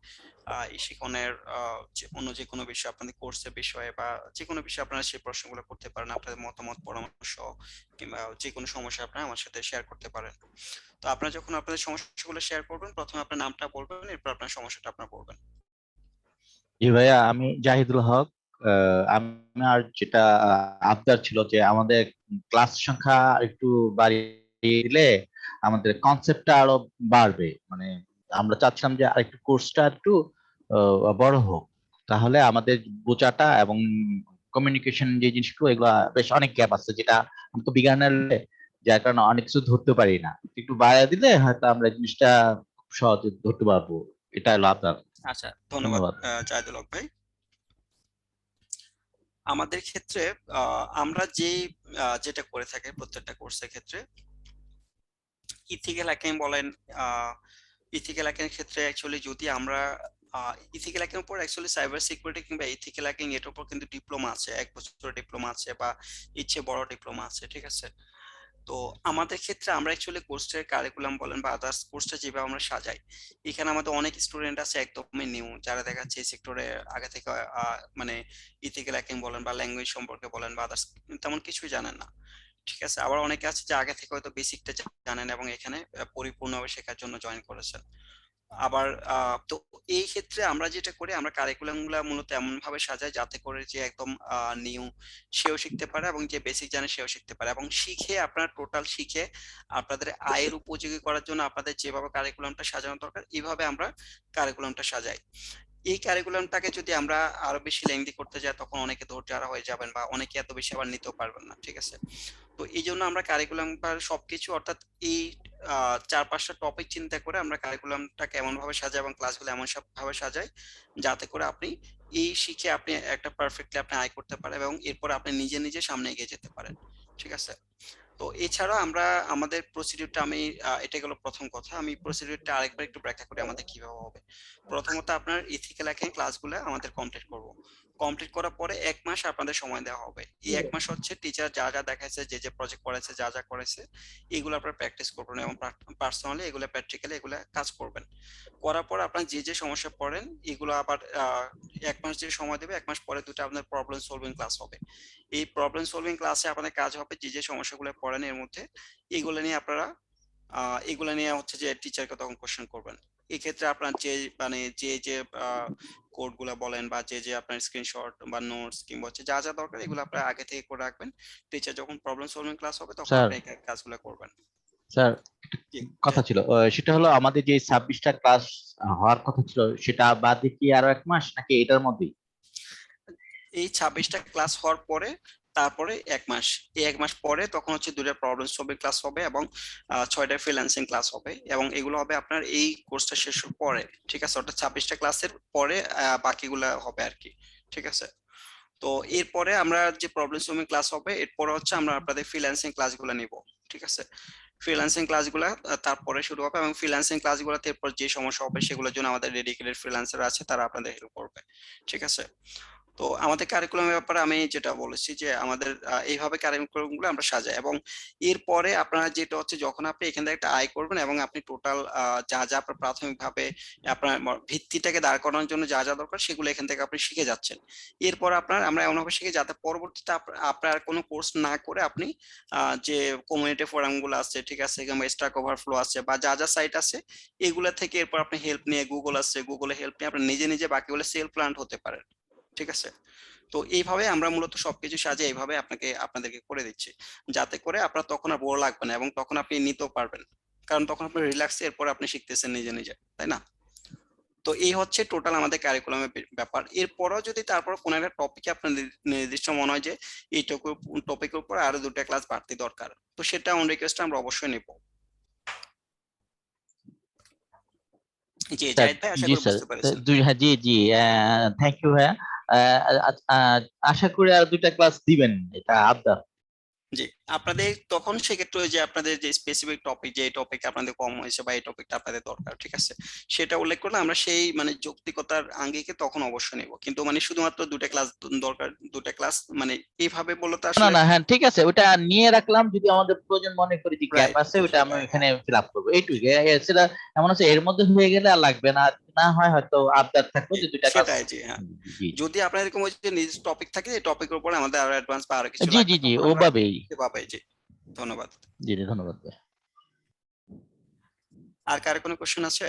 এই শিখনের অন্য যে কোনো বিষয়, আপনাদের কোর্সের বিষয়ে বা যে কোনো বিষয়ে আপনারা সেই প্রশ্নগুলো করতে পারেন। আপনাদের মতামত, পরামর্শ কিংবা যে কোনো সমস্যা আপনারা আমার সাথে শেয়ার করতে পারেন। তো আপনারা যখন আপনাদের সমস্যাগুলো শেয়ার করবেন, প্রথমে আপনার নামটা বলবেন, এরপর আপনার সমস্যাটা আপনার বলবেন। জি ভাইয়া, আমি জাহিদুল হক। আমার যেটা আবদার ছিল যে আমাদের ক্লাস সংখ্যা একটু বাড়িয়ে দিলে আমাদের কনসেপ্টটা আরো বাড়বে। মানে আমরা চাচ্ছিলাম যে আরেকটু কোর্সটা একটু বড় হোক, তাহলে আমাদের বোঝাটা এবং কমিউনিকেশন যে জিনিসগুলো, এগুলো বেশ অনেক গ্যাপ আছে, যেটা আমি তো বিজ্ঞানের, যার কারণে অনেক কিছু ধরতে পারি না। একটু বাড়িয়ে দিলে হয়তো আমরা এই জিনিসটা খুব সহজে ধরতে পারবো। এটা হলো আপনার। আচ্ছা, ধন্যবাদ জাহিদুল হক ভাই। আমাদের ক্ষেত্রে আমরা যেটা করে থাকি প্রত্যেকটা কোর্সের ক্ষেত্রে, ইথিক্যাল হ্যাকিং বলেন, ইথিক্যাল হ্যাকিং এর ক্ষেত্রে অ্যাকচুয়ালি যদি আমরা ইথিক্যাল হ্যাকিং এর উপর অ্যাকচুয়ালি সাইবার সিকিউরিটি কিংবা ইথিক্যাল হ্যাকিং এর উপর কিন্তু ডিপ্লোমা আছে, 1 বছরের ডিপ্লোমা আছে বা ইচ্ছে বড় ডিপ্লোমা আছে, ঠিক আছে? তো আমাদের ক্ষেত্রে আমরা অ্যাকচুয়ালি কোর্সের কারিকুলাম বলেন বা আদার্স কোর্সটা যেভাবে আমরা সাজাই, এখানে আমাদের অনেক স্টুডেন্ট আছে একদমই নিউ, যারা দেখা যাচ্ছে এই সেক্টরে আগে থেকে মানে ইথিক্যাল হ্যাকিং বলেন বা ল্যাঙ্গুয়েজ সম্পর্কে বলেন বা আদার্স তেমন কিছুই জানেন না, ঠিক আছে? আবার অনেকে আছে যে আগে থেকে হয়তো বেসিকটা জানেন এবং এখানে পরিপূর্ণভাবে শেখার জন্য জয়েন করেছেন। আবার তো এই ক্ষেত্রে আমরা যেটা করি, আমরা কারিকুলাম গুলা মূলত এমন ভাবে সাজাই যাতে করে যে একদম নিউ সেও শিখতে পারে এবং যে বেসিক জানে সেও শিখতে পারে, এবং শিখে আপনার টোটাল শিখে আপনাদের আয়ের উপযোগী করার জন্য আপনাদের যেভাবে কারিকুলামটা সাজানো দরকার, এইভাবে আমরা কারিকুলামটা সাজাই। এই কারিকুলামটাকে যদি আমরা আরো বেশি লেংদি করতে যাই, তখন অনেকে ধৈর্যহারা হয়ে যাবেন বা অনেকে এত বেশি আবার নিতেও পারবেন না, ঠিক আছে? তো এই জন্য আমরা কারিকুলাম সবকিছু, অর্থাৎ এই 4-5টা টপিক চিন্তা করে আমরা কারিকুলামটাকে এমন ভাবে সাজাই এবং ক্লাসগুলো এমন সব ভাবে সাজাই যাতে করে আপনি এই শিখে আপনি একটা পারফেক্টলি আপনি আয় করতে পারেন এবং এরপর আপনি নিজে নিজে সামনে এগিয়ে যেতে পারেন, ঠিক আছে? তো এছাড়া আমরা আমাদের প্রসিডিউরটা, এটা গেল প্রথম কথা, আমি প্রসিডিউরটা আরেকবার একটু ব্যাখ্যা করি আমাদের কিভাবে হবে। প্রথমত আপনার ইথিক্যাল হ্যাকিং ক্লাসগুলো আমাদের কমপ্লিট করব। কমপ্লিট করার পরে 1 মাস আপনাদের সময় দেওয়া হবে। এই 1 মাস হচ্ছে টিচার যা যা দেখাইছে, যে যে প্রজেক্ট করেছে, যা যা করেছে, এগুলো আপনারা প্র্যাকটিস করবেন এবং পার্সোনালি এগুলো প্র্যাকটিক্যালি এগুলো কাজ করবেন। করার পর আপনার যে যে সমস্যা পড়েন এগুলো আবার 1 মাস যে সময় দেবে, 1 মাস পরে দুটো আপনার প্রবলেম সলভিং ক্লাস হবে। এই প্রবলেম সলভিং ক্লাসে আপনাদের কাজ হবে যে যে সমস্যাগুলো পড়েন এর মধ্যে এগুলো নিয়ে আপনারা এগুলো নিয়ে হচ্ছে যে টিচারকে তখন কোশ্চেন করবেন। এই ক্ষেত্রে আপনার যে কোড গুলা বলেন বা যে আপনার স্ক্রিনশট বা নোটস কিংবা হচ্ছে যা যা দরকার, এগুলো আপনারা আগে থেকে করে রাখবেন। টিচার যখন প্রবলেম সলভিং ক্লাস হবে তখন স্যার, আপনি এই কাজগুলো করবেন। স্যার জি, কথা ছিল, সেটা হলো আমাদের যে 26টা ক্লাস হওয়ার কথা ছিল, সেটা বাদে কি আরো 1 মাস নাকি এটার মধ্যেই? এই 26টা ক্লাস হওয়ার পরে তারপরে 1 মাস, এই 1 মাস পরে তখন হচ্ছে 2টা প্রবলেম সলভিং ক্লাস হবে এবং 6টা ফ্রিল্যান্সিং ক্লাস হবে, এবং এগুলো হবে আপনার এই কোর্সটা শেষ হওয়ার পরে, ঠিক আছে? অর্থাৎ 26টা ক্লাসের পরে বাকিগুলা হবে আর কি, ঠিক আছে? তো এরপরে আমরা যে প্রবলেম সলভিং ক্লাস হবে, এরপরে হচ্ছে আমরা আপনাদের ফ্রিল্যান্সিং ক্লাসগুলো নিব, ঠিক আছে? ফ্রিল্যান্সিং ক্লাসগুলো তারপরে শুরু হবে, এবং ফ্রিল্যান্সিং ক্লাসগুলোতে এরপর যে সমস্যা হবে সেগুলোর জন্য আমাদের ডেডিকেটেড ফ্রিল্যান্সার আছে, তারা আপনাদের হেল্প করবে। ঠিক আছে, তো আমাদের কারিকুলামের ব্যাপারে আমি যেটা বলেছি যে আমাদের এইভাবে কারিকুলামগুলো আমরা সাজাই, এবং এরপরে আপনারা যেটা হচ্ছে যখন আপনি এখান থেকে একটা আয় করবেন এবং আপনি টোটাল যা যা আপনার প্রাথমিকভাবে আপনার ভিত্তিটাকে দাঁড় করানোর জন্য যা যা দরকার সেগুলো এখান থেকে আপনি শিখে যাচ্ছেন। এরপর আমরা এমনভাবে শিখে যাতে পরবর্তীতে আপনার কোনো কোর্স না করে আপনি যে কমিউনিটি ফোরাম গুলো আছে, ঠিক আছে, কিংবা স্ট্যাক ওভারফ্লো আছে বা যা যা সাইট আছে, এগুলা থেকে এরপর আপনি হেল্প নিয়ে, গুগল আছে, গুগলে হেল্প নিয়ে আপনি নিজে নিজে বাকিগুলো সেলফ প্ল্যান্ড হতে পারেন। ঠিক আছে, তো এইভাবে আমরা মূলত সবকিছু সাজিয়ে এইভাবে আপনাদেরকে করে দিচ্ছি, যাতে করে আপনার তখন আর বোর লাগবে না এবং তখন আপনি নিতেও পারবেন, কারণ তখন আপনি রিল্যাক্স এরপর আপনি শিখতেছেন নিজে নিজে, তাই না? তো এই হচ্ছে টোটাল আমাদের কারিকুলামের ব্যাপার। এরপরও যদি তারপর কোনো একটা টপিকে আপনার নির্দিষ্ট মনে হয় যে এই টপিকের উপর আরো 2টা ক্লাস বাড়তি দরকার, তো সেটা অন রিকোয়েস্ট আমরা অবশ্যই নেব। জি স্যার, জাহিদ ভাই, আশা জি করি স্যার, বুঝতে পেরেছেন। হ্যাঁ, জি জি, থ্যাংক ইউ ভাইয়া। আশা করি আর 2টা ক্লাস দিবেন, এটা আবদার। জি, আপনাদের তখন সেক্ষেত্রে ওই যে আপনাদের যে স্পেসিফিক টপিক, যে টপিক আপনাদের কম হয়েছে বা এই টপিকটা আপনাদের দরকার, ঠিক আছে, সেটা উল্লেখ করলে আমরা সেই মানে যৌক্তিকতার আঙ্গিকে তখন অবশ্যই নেব, কিন্তু মানে শুধুমাত্র 2টা ক্লাস দরকার, 2টা ক্লাস মানে এইভাবে বললে তো না আসলে না, হ্যাঁ ঠিক আছে, ওটা নিয়ে রাখলাম, যদি আমাদের প্রয়োজন মনে করি যে গ্যাপ রাইট, আছে ওটা আমি সেটাই, এখানে হ্যাঁ। ফিল আপ করবো, এইটুকু। সেটা এমন আছে এর মধ্যে হয়ে গেলে আর লাগবে না, আর যদি না হয় হয়তো আবদার থাকলো জি, যে 2টা ক্লাস। সেটাই, জি, হ্যাঁ। জি যদি আপনার এরকম ওই যে নিজ টপিক থাকে, এই টপিকের উপর আমাদের আরো অ্যাডভান্স বা আরো কিছু জি লাগবে, জি জি, তখন আমরা ওভাবেই। সেভাবেই। জি, ধন্যবাদ। জি জি, ধন্যবাদ ভাই। আর কার কোনো কোশ্চেন আছে?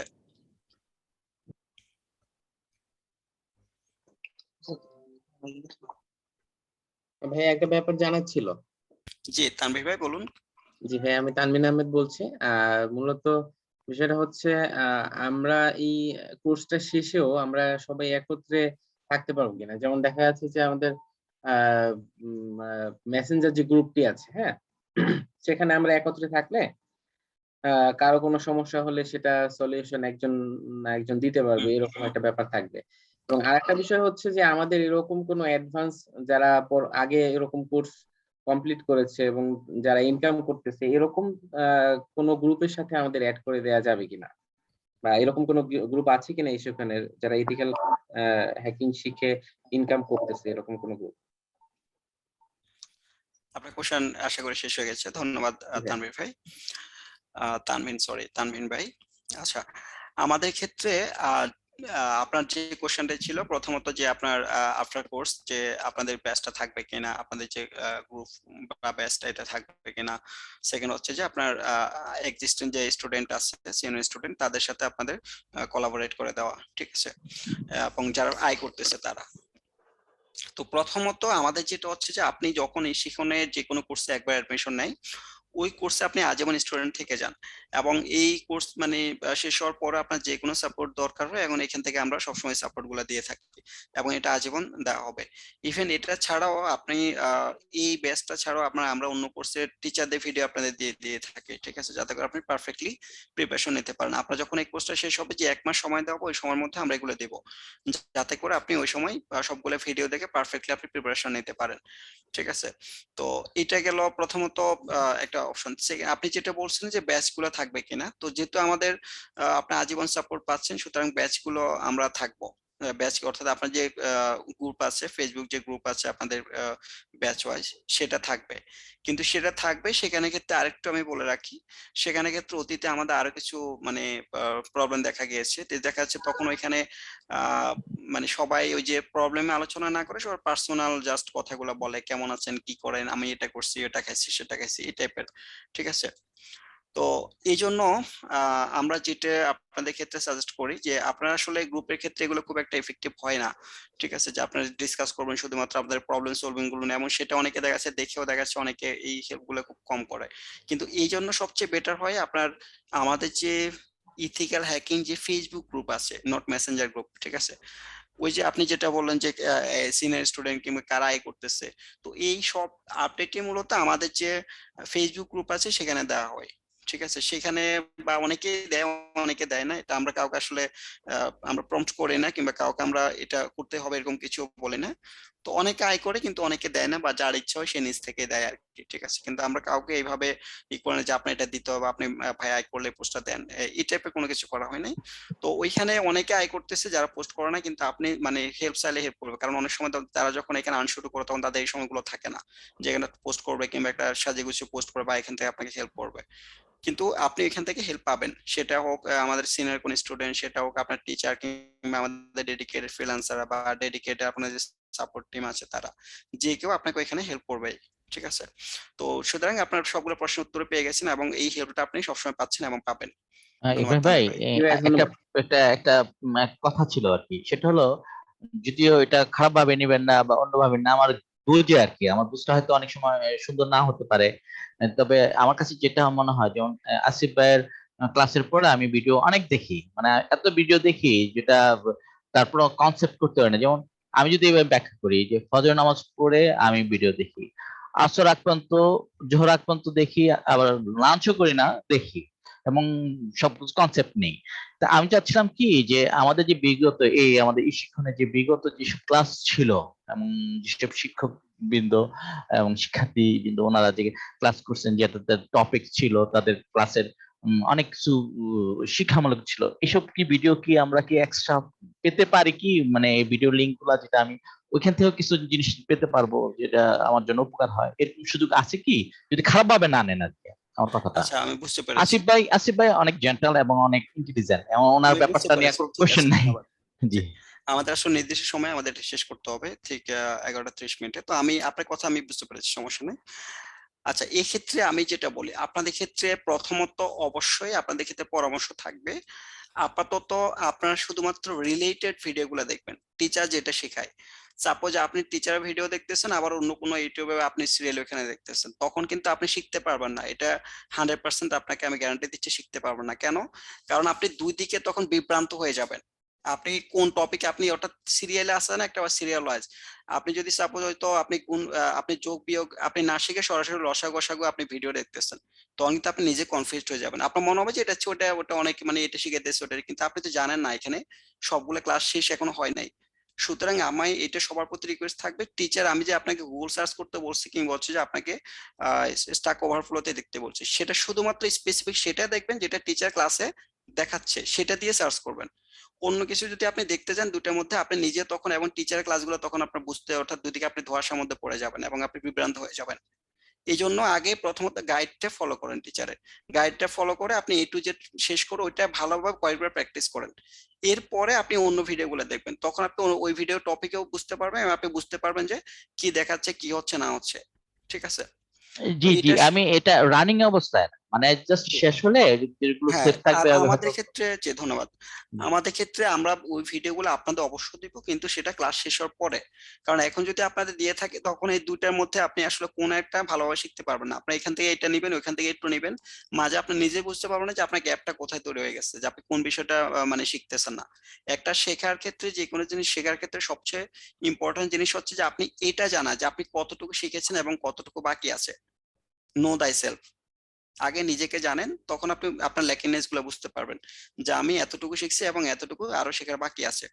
ভাই একটা ব্যাপার জানার ছিল। জি, তানভীর ভাই বলুন। জি ভাই, আমি তানভীর আহমেদ বলছি। মূলত বিষয়টা হচ্ছে আমরা এই কোর্সটা শেষেও আমরা সবাই একত্রে থাকতে পারবো কিনা, যেমন দেখা যাচ্ছে যে আমাদের মেসেঞ্জার যে গ্রুপটি আছে, হ্যাঁ, সেখানে আমরা একত্রে থাকলে কারো কোনো সমস্যা হলে সেটা সলিউশন একজন না একজন দিতে পারবে, এরকম একটা ব্যাপার থাকবে। এবং আরেকটা বিষয় হচ্ছে যে আমাদের এরকম কোনো অ্যাডভান্স যারা আগে এরকম কোর্স কমপ্লিট করেছে এবং যারা ইনকাম করতেছে, এরকম কোনো গ্রুপের সাথে আমাদের অ্যাড করে দেওয়া যাবে কিনা, বা এরকম কোনো গ্রুপ আছে কিনা সেখানে যারা এথিক্যাল হ্যাকিং শিখে ইনকাম করতেছে, এরকম কোনো গ্রুপ? আপনার কোশ্চেন আশা করি শেষ হয়ে গেছে। ধন্যবাদ তানভীর ভাই, তানভীর ভাই। আচ্ছা, আমাদের ক্ষেত্রে আপনার যে কোশ্চেনটা ছিল প্রথমত, যে আপনার আফটার কোর্স যে আপনাদের ব্যাচটা থাকবে কিনা, আপনাদের যে গ্রুপ বা ব্যাচটা এটা থাকবে কিনা। সেকেন্ড হচ্ছে যে আপনার এক্সিস্টিং যে স্টুডেন্ট আছে, সিনিয়র স্টুডেন্ট, তাদের সাথে আপনাদের কোলাবোরেট করে দেওয়া, ঠিক আছে, এবং যারা আয় করতেছে তারা। তো প্রথমত আমাদের যেটা হচ্ছে যে আপনি যখন এই শিখনে যে কোনো কোর্সে একবার অ্যাডমিশন নেয়, ওই কোর্সে আপনি আজীবন স্টুডেন্ট থেকে যান, এবং এই কোর্স মানে শেষ হওয়ার পর আপনার যে কোনো সাপোর্ট দরকার হয়, এবং এখান থেকে আমরা সবসময় সাপোর্ট গুলো দিয়ে থাকি, এবং এটা আজীবন দেওয়া হবে। ইভেন এটা ছাড়াও আপনি এই ব্যাচটা ছাড়াও আমরা অন্য কোর্সের টিচারদের ভিডিও আপনাদের দিয়ে দিয়ে থাকি, ঠিক আছে, যাতে করে আপনি পারফেক্টলি প্রিপারেশন নিতে পারেন। আপনার যখন এই কোর্সটা শেষ হবে, যে 1 মাস সময় দেওয়া হবে, ওই সময়ের মধ্যে আমরা এগুলো দেবো, যাতে করে আপনি ওই সময় সবগুলো ভিডিও দেখে পারফেক্টলি আপনি প্রিপারেশন নিতে পারেন, ঠিক আছে। তো এটা গেল প্রথমত একটা অপশন। আপনি যেটা বলছেন যে ব্যাচ গুলো থাকবে কিনা, তো যেহেতু আমাদের আপনি আজীবন সাপোর্ট পাচ্ছেন, সুতরাং ব্যাচ গুলো আমরা থাকবো। ব্যাচ অর্থাৎ আপনার যে গ্রুপ আছে, ফেসবুক যে গ্রুপ আছে আপনাদের ব্যাচ ওয়াইজ, সেটা থাকবে। কিন্তু সেটা থাকবে, সেখানে ক্ষেত্রে আরেকটু আমি বলে রাখি, সেখানে ক্ষেত্রে অতীতে আমাদের আরো কিছু মানে প্রবলেম দেখা গিয়েছে। দেখা যাচ্ছে তখন ওইখানে মানে সবাই ওই যে প্রবলেমে আলোচনা না করে সবার পার্সোনাল জাস্ট কথাগুলো বলে, কেমন আছেন, কি করেন, আমি এটা করছি, এটা খাইছি, সেটা খাইছি, এই টাইপের, ঠিক আছে। তো এই জন্য আমরা যেটা আপনাদের ক্ষেত্রে সাজেস্ট করি, যে আপনারা আসলে গ্রুপের ক্ষেত্রে এগুলো খুব একটা এফেক্টিভ হয় না, ঠিক আছে, যে আপনারা ডিসকাস করবেন শুধুমাত্র আপনাদের প্রবলেম সলভিং গুলো নিয়ে, এবং সেটা অনেকে দেখা যাচ্ছে দেখেও দেখা যাচ্ছে অনেকে এই হেল্প গুলো খুব কম করে। কিন্তু এই জন্য সবচেয়ে বেটার হয় আপনার আমাদের যে ইথিক্যাল হ্যাকিং যে ফেসবুক গ্রুপ আছে, নট মেসেঞ্জার গ্রুপ, ঠিক আছে, ওই যে আপনি যেটা বললেন যে সিনিয়র স্টুডেন্ট কিংবা কারা আয় করতেছে, তো এই সব আপডেটই মূলত আমাদের যে ফেসবুক গ্রুপ আছে সেখানে দেওয়া হয়, ঠিক আছে। সেখানে বা অনেকে দেয়, অনেকে দেয় না, এটা আমরা কাউকে আসলে আমরা প্রম্পট করি না, কিংবা কাউকে আমরা এটা করতে হবে এরকম কিছু বলি না। তো অনেকে আয় করে কিন্তু অনেকে দেয় না, বা যার ইচ্ছা হয় সে নিজ থেকে দেয় আর কি, ঠিক আছে। কিন্তু আমরা কাউকে এইভাবে ই করে না যে আপনি এটা দিতে হবে, আপনি ভাই আয় করলে পোস্টটা দেন, এই টাইপের কোনো কিছু করা হয় নাই। তো ওইখানে অনেকে আয় করতেছে যারা পোস্ট করে না, কিন্তু আপনি মানে হেল্প চাইলে হেল্প করবে, কারণ অনেক সময় তারা যখন এখানে আর্ন শুরু করে তখন তাদের এই সময়গুলো থাকে না যে এখানে পোস্ট করবে কিংবা একটা সাজিয়ে গুছিয়ে পোস্ট করবে বা এখান থেকে আপনাকে হেল্প করবে। কিন্তু আপনি এখান থেকে হেল্প পাবেন, সেটা হোক আমাদের সিনিয়র কোন স্টুডেন্ট, সেটা হোক আপনার টিচার, কিংবা আমাদের ডেডিকেটেড ফ্রিল্যান্সার বা ডেডিকেটেড আপনার যে সাপোর্ট টিম আছে, তারা যে কেউ আপনাকে এখানে হেল্প করবে, ঠিক আছে। তো সুতরাং আপনার সবগুলো প্রশ্নের উত্তর পেয়ে গেছেন এবং এই হেল্পটা আপনি সবসময় পাচ্ছেন এবং পাবেন। ধন্যবাদ ইব্রাহিম ভাই, তানভীর ভাই। জি ভাই, একটা ধন্যবাদ। একটা একটা একটা কথা ছিল আর কি, সেটা হলো যদিও এটা খারাপ ভাবে নিবেন না বা অন্যভাবে না, আমার বুঝে আর কি, আমার বুঝটা হয়তো অনেক সময় সুন্দর না হতে পারে, তবে আমার কাছে যেটা মনে হয়, যেমন আসিফ ভাইয়ের ক্লাসের পরে আমি ভিডিও অনেক দেখি, মানে এত ভিডিও দেখি যেটা তারপর কনসেপ্ট করতে পারে না। যেমন আমি যদি এভাবে ব্যাখ্যা করি যে ফজর নামাজ পড়ে আমি ভিডিও দেখি, আসর আগ পর্যন্ত, জোহর আগ পর্যন্ত দেখি, আবার লাঞ্চও করি না দেখি, এবং সব কনসেপ্ট নেই। তা আমি চাচ্ছিলাম কি যে আমাদের যে বিগত আমাদের এই শিক্ষণের যে বিগত যেসব ক্লাস ছিল, এবং যেসব শিক্ষক বৃন্দ এবং শিক্ষার্থী বৃন্দ ওনারা যে ক্লাস করছেন, যে তাদের টপিক ছিল, তাদের ক্লাসের অনেক কিছু শিক্ষামূলক ছিল, এসব কি ভিডিও কি আমরা কি এক্সট্রা পেতে পারি কি, মানে এই ভিডিও লিঙ্ক গুলা, যেটা আমি ওইখান থেকেও কিছু জিনিস পেতে পারবো যেটা আমার জন্য উপকার হয়, এরকম সুযোগ আছে কি, যদি খারাপ ভাবে না নেন আর কি আমার কথাটা। আচ্ছা, আমি বুঝতে পেরেছি, আসিফ ভাই অনেক জেন্টাল এবং অনেক ইন্টেলিজেন্ট, এবং ওনার আমি বুঝতে ব্যাপারটা নিয়ে পেরেছি, কোনো ঠিক কোশ্চেন আছে, নাই। ধন্যবাদ। জি। আমাদের আসলে নির্দিষ্ট সময় আমাদের এটা শেষ করতে হবে, ঠিক 11:30। তো আমি আপনার কথা আমি বুঝতে পেরেছি, সমস্যা নেই। আচ্ছা, এই ক্ষেত্রে আমি যেটা বলি, আপনাদের ক্ষেত্রে প্রথমত অবশ্যই আপনাদের ক্ষেত্রে পরামর্শ থাকবে, আপাতত আপনারা শুধুমাত্র রিলেটেড ভিডিওগুলো দেখবেন, টিচার যেটা শেখায়। সাপোজ আপনি টিচারের ভিডিও দেখতেছেন, আবার অন্য কোনো ইউটিউবে আপনি সিরিয়াল ওখানে দেখতেছেন, তখন কিন্তু আপনি শিখতে পারবেন না, এটা 100% আপনাকে আমি গ্যারান্টি দিচ্ছি, শিখতে পারবেন না। কেন? কারণ আপনি দুই দিকে তখন বিভ্রান্ত হয়ে যাবেন। আপনি কোন টপিকে, আপনি ওটা সিরিয়ালে আসে না, একটা সিরিয়াল ওয়াইজ আপনি যদি সাপোজ হয়তো আপনি কোন আপনি যোগ বিয়োগ আপনি না শিখে সরাসরি লসাগু গসাগু আপনি ভিডিও দেখতেছেন, তখন কিন্তু আপনি নিজে কনফিউজড হয়ে যাবেন। আপনার মনে হবে যে এটা হচ্ছে ওটা, ওটা অনেক মানে এটা শিখাইতেছে ওটা, কিন্তু আপনি তো জানেন না এখানে সবগুলো ক্লাস শেষ এখনো হয় নাই। সুতরাং আমার এটা সবার প্রতি রিকোয়েস্ট থাকবে, টিচার আমি যে আপনাকে গুগল সার্চ করতে বলছি কিংবা হচ্ছে যে আপনাকে স্ট্যাক ওভারফ্লোতে দেখতে বলছি, সেটা শুধুমাত্র স্পেসিফিক সেটা দেখবেন যেটা টিচার ক্লাসে দেখাচ্ছে, সেটা দিয়ে সার্চ করবেন। অন্য কিছু যদি আপনি দেখতে যান দুটার মধ্যে, আপনি নিজে তখন এবং টিচারের ক্লাসগুলো তখন আপনার বুঝতে, অর্থাৎ দুদিকে আপনি ধোঁয়াশার মধ্যে পড়ে যাবেন এবং আপনি বিভ্রান্ত হয়ে যাবেন। এই জন্য আগে প্রথমত গাইডটা ফলো করেন, টিচারের গাইডটা ফলো করে আপনি A to Z শেষ করে ওইটা ভালোভাবে কয়েকবার প্র্যাকটিস করেন। এরপরে আপনি অন্য ভিডিওগুলো দেখবেন, তখন আপনি ওই ভিডিও টপিকেও বুঝতে পারবেন এবং আপনি বুঝতে পারবেন যে কি দেখাচ্ছে, কি হচ্ছে না হচ্ছে, ঠিক আছে। তো জি জি, এটা আমি এটা রানিং অবস্থায় না, মানে জাস্ট শেষ হলে যেগুলো হ্যাঁ, সেভ থাকবে আর হয়তো। আমাদের ক্ষেত্রে যে ধন্যবাদ, আমাদের ক্ষেত্রে আমরা ওই ভিডিওগুলো আপনাদের অবশ্যই দিব, কিন্তু সেটা ক্লাস শেষ হওয়ার পরে। কারণ এখন যদি আপনাদের দিয়ে থাকে তখন এই দুইটার মধ্যে আপনি আসলে কোন একটা ভালোভাবে শিখতে পারবেন না। আপনি এখান থেকে এটা নেবেন, ওইখান থেকে একটু নেবেন, মাঝে আপনি নিজে বুঝতে পারবেন না যে আপনার গ্যাপটা কোথায় তৈরি হয়ে গেছে, যে আপনি কোন বিষয়টা মানে শিখতেছেন না। একটা শেখার ক্ষেত্রে, যে কোনো জিনিস শেখার ক্ষেত্রে সবচেয়ে ইম্পর্টেন্ট জিনিস হচ্ছে যে আপনি এটা জানা যে আপনি কতটুকু শিখেছেন এবং কতটুকু বাকি আছে। নো দাই সেলফ, আগে নিজেকে জানেন, তখন আপনি আপনার ল্যাকিংনেস গুলো বুঝতে পারবেন যে আমি এতটুকু শিখছি এবং এতটুকু আরো শেখার বাকি আছে।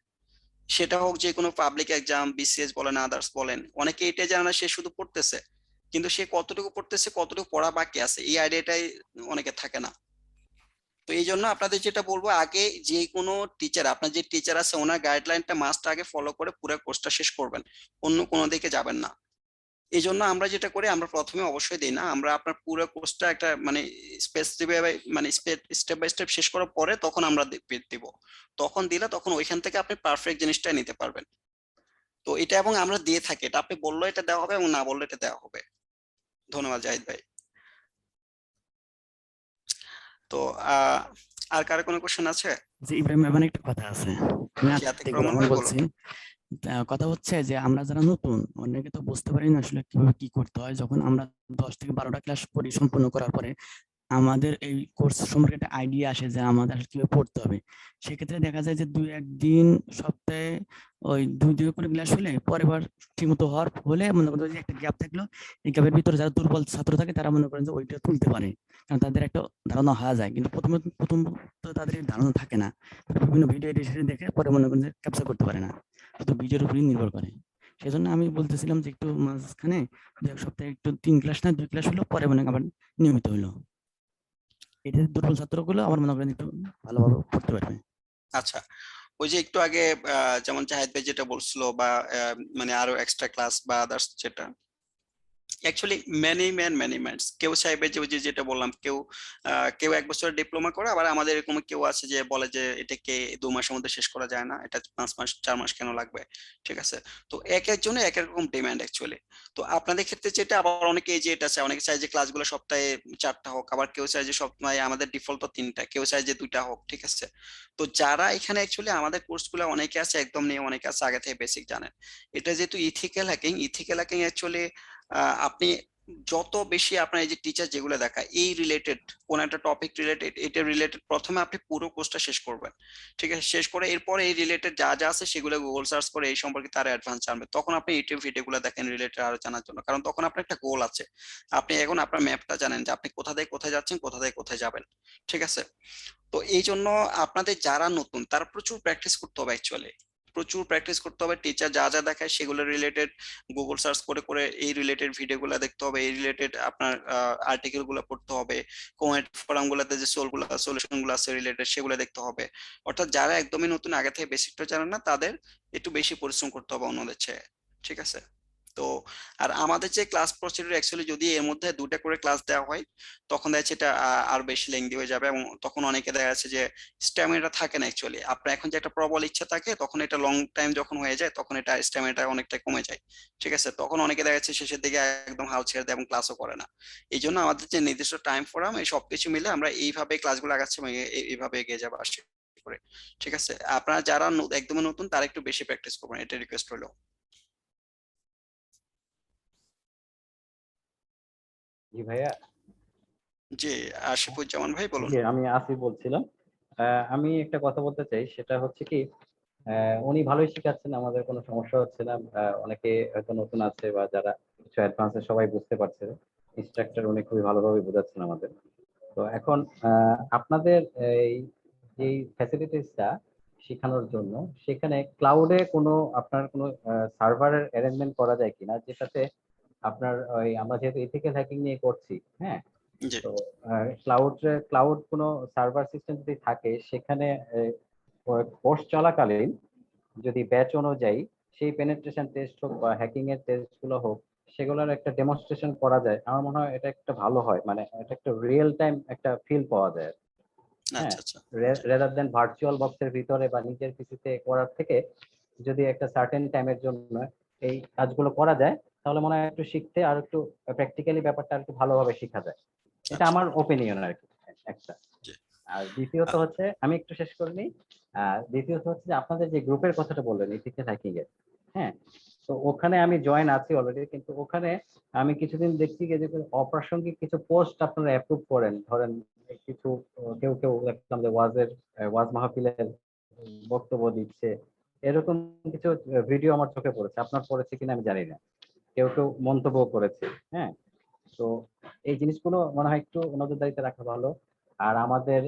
সেটা হোক যে কোনো পাবলিক এক্সাম, বিসিএস বলেন, আদার্স বলেন, অনেকে এটাই জানে না সে শুধু পড়তেছে, কিন্তু সে কতটুকু পড়তেছে, কতটুকু পড়া বাকি আছে, এই আইডিয়াটাই অনেকে থাকে না। তো এই জন্য আপনাদের যেটা বলবো, আগে যে কোনো টিচার, আপনার যে টিচার আছে ওনার গাইডলাইনটা মাস্ট আগে ফলো করে পুরো কোর্সটা শেষ করবেন, অন্য কোনো দিকে যাবেন না। এই জন্য আমরা যেটা করি, আমরা প্রথমে অবশ্যই দিই না, আমরা আপনার পুরো কোর্সটা একটা মানে স্টেপ বাই স্টেপ শেষ করার পরে তখন আমরা দিব। তখন দিলে তখন ওইখান থেকে আপনি পারফেক্ট জিনিসটা নিতে পারবেন। তো এটা এবং আমরা দিয়ে থাকি, এটা আপনি বললো এটা দেওয়া হবে এবং না বললে এটা দেওয়া হবে। ধন্যবাদ জাহিদ ভাই। তো আর কারো কোনো কোশ্চেন আছে? জি ইব্রাহিম, এমন একটা কথা আছে, আমি জি, আতিক আতিক রহমান রহমান ভাই বলছি। বলুন। কথা হচ্ছে যে আমরা যারা নতুন, অনেকে তো বুঝতে পারি না আসলে কিভাবে কি করতে হয়। যখন আমরা 10 থেকে 12টা ক্লাস করি, সম্পূর্ণ করার পরে আমাদের এই কোর্স সম্পর্কে একটা আইডিয়া আসে যে আমাদের আসলে কিভাবে পড়তে হবে। সেক্ষেত্রে দেখা যায় যে 2-1 দিন সপ্তাহে ওই 2 করে ক্লাস হলে পরের বার ঠিকমতো হওয়ার হলে মনে করেন যে একটা গ্যাপ থাকলো, এই গ্যাপের ভিতরে যারা দুর্বল ছাত্র থাকে তারা মনে করেন যে ওইটা তুলতে পারে, কারণ তাদের একটা ধারণা হওয়া যায়। কিন্তু প্রথম তো তাদের এই ধারণা থাকে না, তারা বিভিন্ন ভিডিও এডিশন দেখে পরে মনে করেন যে ক্যাপচার করতে পারে না, শুধু ভিডিওর উপরই নির্ভর করে। সেজন্য আমি বলতেছিলাম যে একটু মাঝখানে 2 এক সপ্তাহে একটু 3 ক্লাস না 2 ক্লাস হলো, পরে মনে করেন আবার নিয়মিত হইলো। এটা দুর্বল ছাত্রগুলো আমার মনে করেন একটু ভালোভাবে পড়তে পারবে। আচ্ছা, ওই যে একটু আগে যেমন জাহিদ ভাই যেটা বলছিল বা মানে আরো এক্সট্রা ক্লাস বা আদার্স যেটা অ্যাকচুয়ালি মেনি ম্যানস কেউ চাইবে যে ওই যে যেটা বললাম কেউ 1 বছরের ডিপ্লোমা করে, আবার আমাদের এরকম কেউ আছে যে বলে যে এটাকে 2 মাসের মধ্যে শেষ করা যায় না, এটা 5 মাস 4 মাস কেন লাগবে। ঠিক আছে, তো এক একজনের এক এক রকম ডিমান্ড অ্যাকচুয়ালি। তো আপনাদের ক্ষেত্রে যেটা, আবার অনেকে এই যে এটা চায়, অনেকে চায় যে ক্লাসগুলো সপ্তাহে 4টা হোক, আবার কেউ চায় যে সপ্তাহে, আমাদের ডিফল্ট তো 3টা, কেউ চায় যে 2টা হোক। ঠিক আছে, তো যারা এখানে অ্যাকচুয়ালি আমাদের কোর্সগুলো অনেকে আছে একদম নিয়ে, অনেকে আছে আগে থেকে বেসিক জানেন। এটা যেহেতু ইথিক্যাল হ্যাকিং অ্যাকচুয়ালি আপনি যত বেশি আপনার এই যে টিচার যেগুলো দেখায় এই রিলেটেড কোন একটা টপিক রিলেটেড, এটা রিলেটেড প্রথমে আপনি পুরো কোর্সটা শেষ করবেন। ঠিক আছে, শেষ করে এরপরে এই রিলেটেড যা যা আছে সেগুলো গুগল সার্চ করে এই সম্পর্কে তার অ্যাডভান্স জানবে, তখন আপনি ইউটিউব ভিডিওগুলো দেখেন রিলেটেড আরো জানার জন্য, কারণ তখন আপনার একটা গোল আছে। আপনি এখন আপনার ম্যাপটা জানেন যে আপনি কোথা থেকে কোথায় যাচ্ছেন, কোথা থেকে কোথায় যাবেন। ঠিক আছে, তো এই জন্য আপনাদের যারা নতুন তারা প্রচুর প্র্যাকটিস করতে হবে অ্যাকচুয়ালি, প্রচুর প্র্যাকটিস করতে হবে। টিচার যা যা দেখায় সেগুলো রিলেটেড গুগল সার্চ করে করে এই রিলেটেড ভিডিওগুলো দেখতে হবে, এই রিলেটেড আপনার আর্টিকেল গুলো পড়তে হবে, কমেন্ট ফোরাম গুলাতে যে সলিউশন গুলো আছে রিলেটেড সেগুলো দেখতে হবে। অর্থাৎ যারা একদমই নতুন, আগে থেকে বেসিকটা জানেন না, তাদের একটু বেশি পরিশ্রম করতে হবে অন্যদের চেয়ে। ঠিক আছে, তো আর আমাদের যে ক্লাস প্রসিডিউর অ্যাকচুয়ালি যদি এর মধ্যে 2টা করে ক্লাস দেওয়া হয়, তখন দেখা যাচ্ছে এটা আরো বেশি লেংদি হয়ে যাবে, এবং তখন অনেকে দেখা যাচ্ছে যে স্ট্যামিনাটা থাকে না অ্যাকচুয়ালি। আপনার এখন যে একটা প্রবল ইচ্ছা থাকে, তখন এটা লং টাইম যখন হয়ে যায় তখন এটা স্ট্যামিনাটা অনেকটা কমে যায়। ঠিক আছে, তখন অনেকে দেখা যাচ্ছে শেষের দিকে একদম হাল ছেড়ে দেয় এবং ক্লাসও করে না। এই জন্য আমাদের যে নির্দিষ্ট টাইম ফোরাম, এই সবকিছু মিলে আমরা এইভাবে ক্লাসগুলো আগাচ্ছি এবং এইভাবে এগিয়ে যাবো আশা করে। ঠিক আছে, আপনারা যারা একদমই নতুন তারা একটু বেশি প্র্যাকটিস করবেন, এটা রিকোয়েস্ট হলো। জি ভাইয়া। জি, আশিফুজ্জামান ভাই বলুন। জি, আমি আসিফ বলছিলাম। আমি একটা কথা বলতে চাই, সেটা হচ্ছে কি, উনি ভালোই শেখাচ্ছেন, আমাদের কোনো সমস্যা হচ্ছে না। অনেকে হয়তো নতুন আছে বা যারা কিছু অ্যাডভান্সে সবাই বুঝতে পারছে, ইনস্ট্রাক্টর উনি খুবই ভালোভাবে বোঝাচ্ছেন আমাদের। তো এখন আপনাদের এই যে ফ্যাসিলিটিসটা শেখানোর জন্য, সেখানে ক্লাউডে কোনো আপনার কোনো সার্ভারের অ্যারেঞ্জমেন্ট করা যায় কিনা, যেটাতে আপনার ওই আমরা যেহেতু এথিক্যাল হ্যাকিং নিয়ে করছি, হ্যাঁ, জি, তো ক্লাউড কোনো সার্ভার সিস্টেম যদি থাকে, সেখানে কোর্স চলাকালীন যদি ব্যাচ অনুযায়ী সেই পেনিট্রেশন টেস্ট হোক বা হ্যাকিং এর টেস্ট গুলো হোক, সেগুলোর একটা ডেমনস্ট্রেশন করা যায়, আমার মনে হয় এটা একটা ভালো হয়, মানে এটা একটা রিয়েল টাইম একটা ফিল পাওয়া যায়। হ্যাঁ, আচ্ছা আচ্ছা, রেদার দেন ভার্চুয়াল বক্সের ভিতরে বা নিজের পিসিতে করার থেকে যদি একটা সার্টেন টাইমের জন্য এই কাজগুলো করা যায়, তাহলে মনে হয় একটু শিখতে আর একটু প্র্যাকটিক্যালি ব্যাপারটা আর একটু ভালোভাবে শেখা যায়। এটা আচ্ছা, আমার ওপিনিয়ন আর কি একটা। জি, আর দ্বিতীয়ত হচ্ছে, আমি একটু শেষ করে নিই। দ্বিতীয়ত হচ্ছে যে আপনাদের যে গ্রুপের কথাটা বললেন ইথিক্যাল হ্যাকিং এর, হ্যাঁ, তো ওখানে আমি জয়েন আছি অলরেডি, কিন্তু ওখানে আমি কিছুদিন দেখছি যে অপ্রাসঙ্গিক কিছু পোস্ট আপনারা অ্যাপ্রুভ করেন, ধরেন কিছু কেউ কেউ দেখলাম যে ওয়াজ মাহফিলের বক্তব্য দিচ্ছে, এরকম কিছু ভিডিও আমার চোখে পড়েছে, আপনার পড়েছে কিনা আমি জানি না, কেউ কেউ মন্তব্য করেছে। হ্যাঁ, তো এই জিনিসগুলো মনে হয় একটু নজরদারিতে রাখা ভালো। আর আমাদের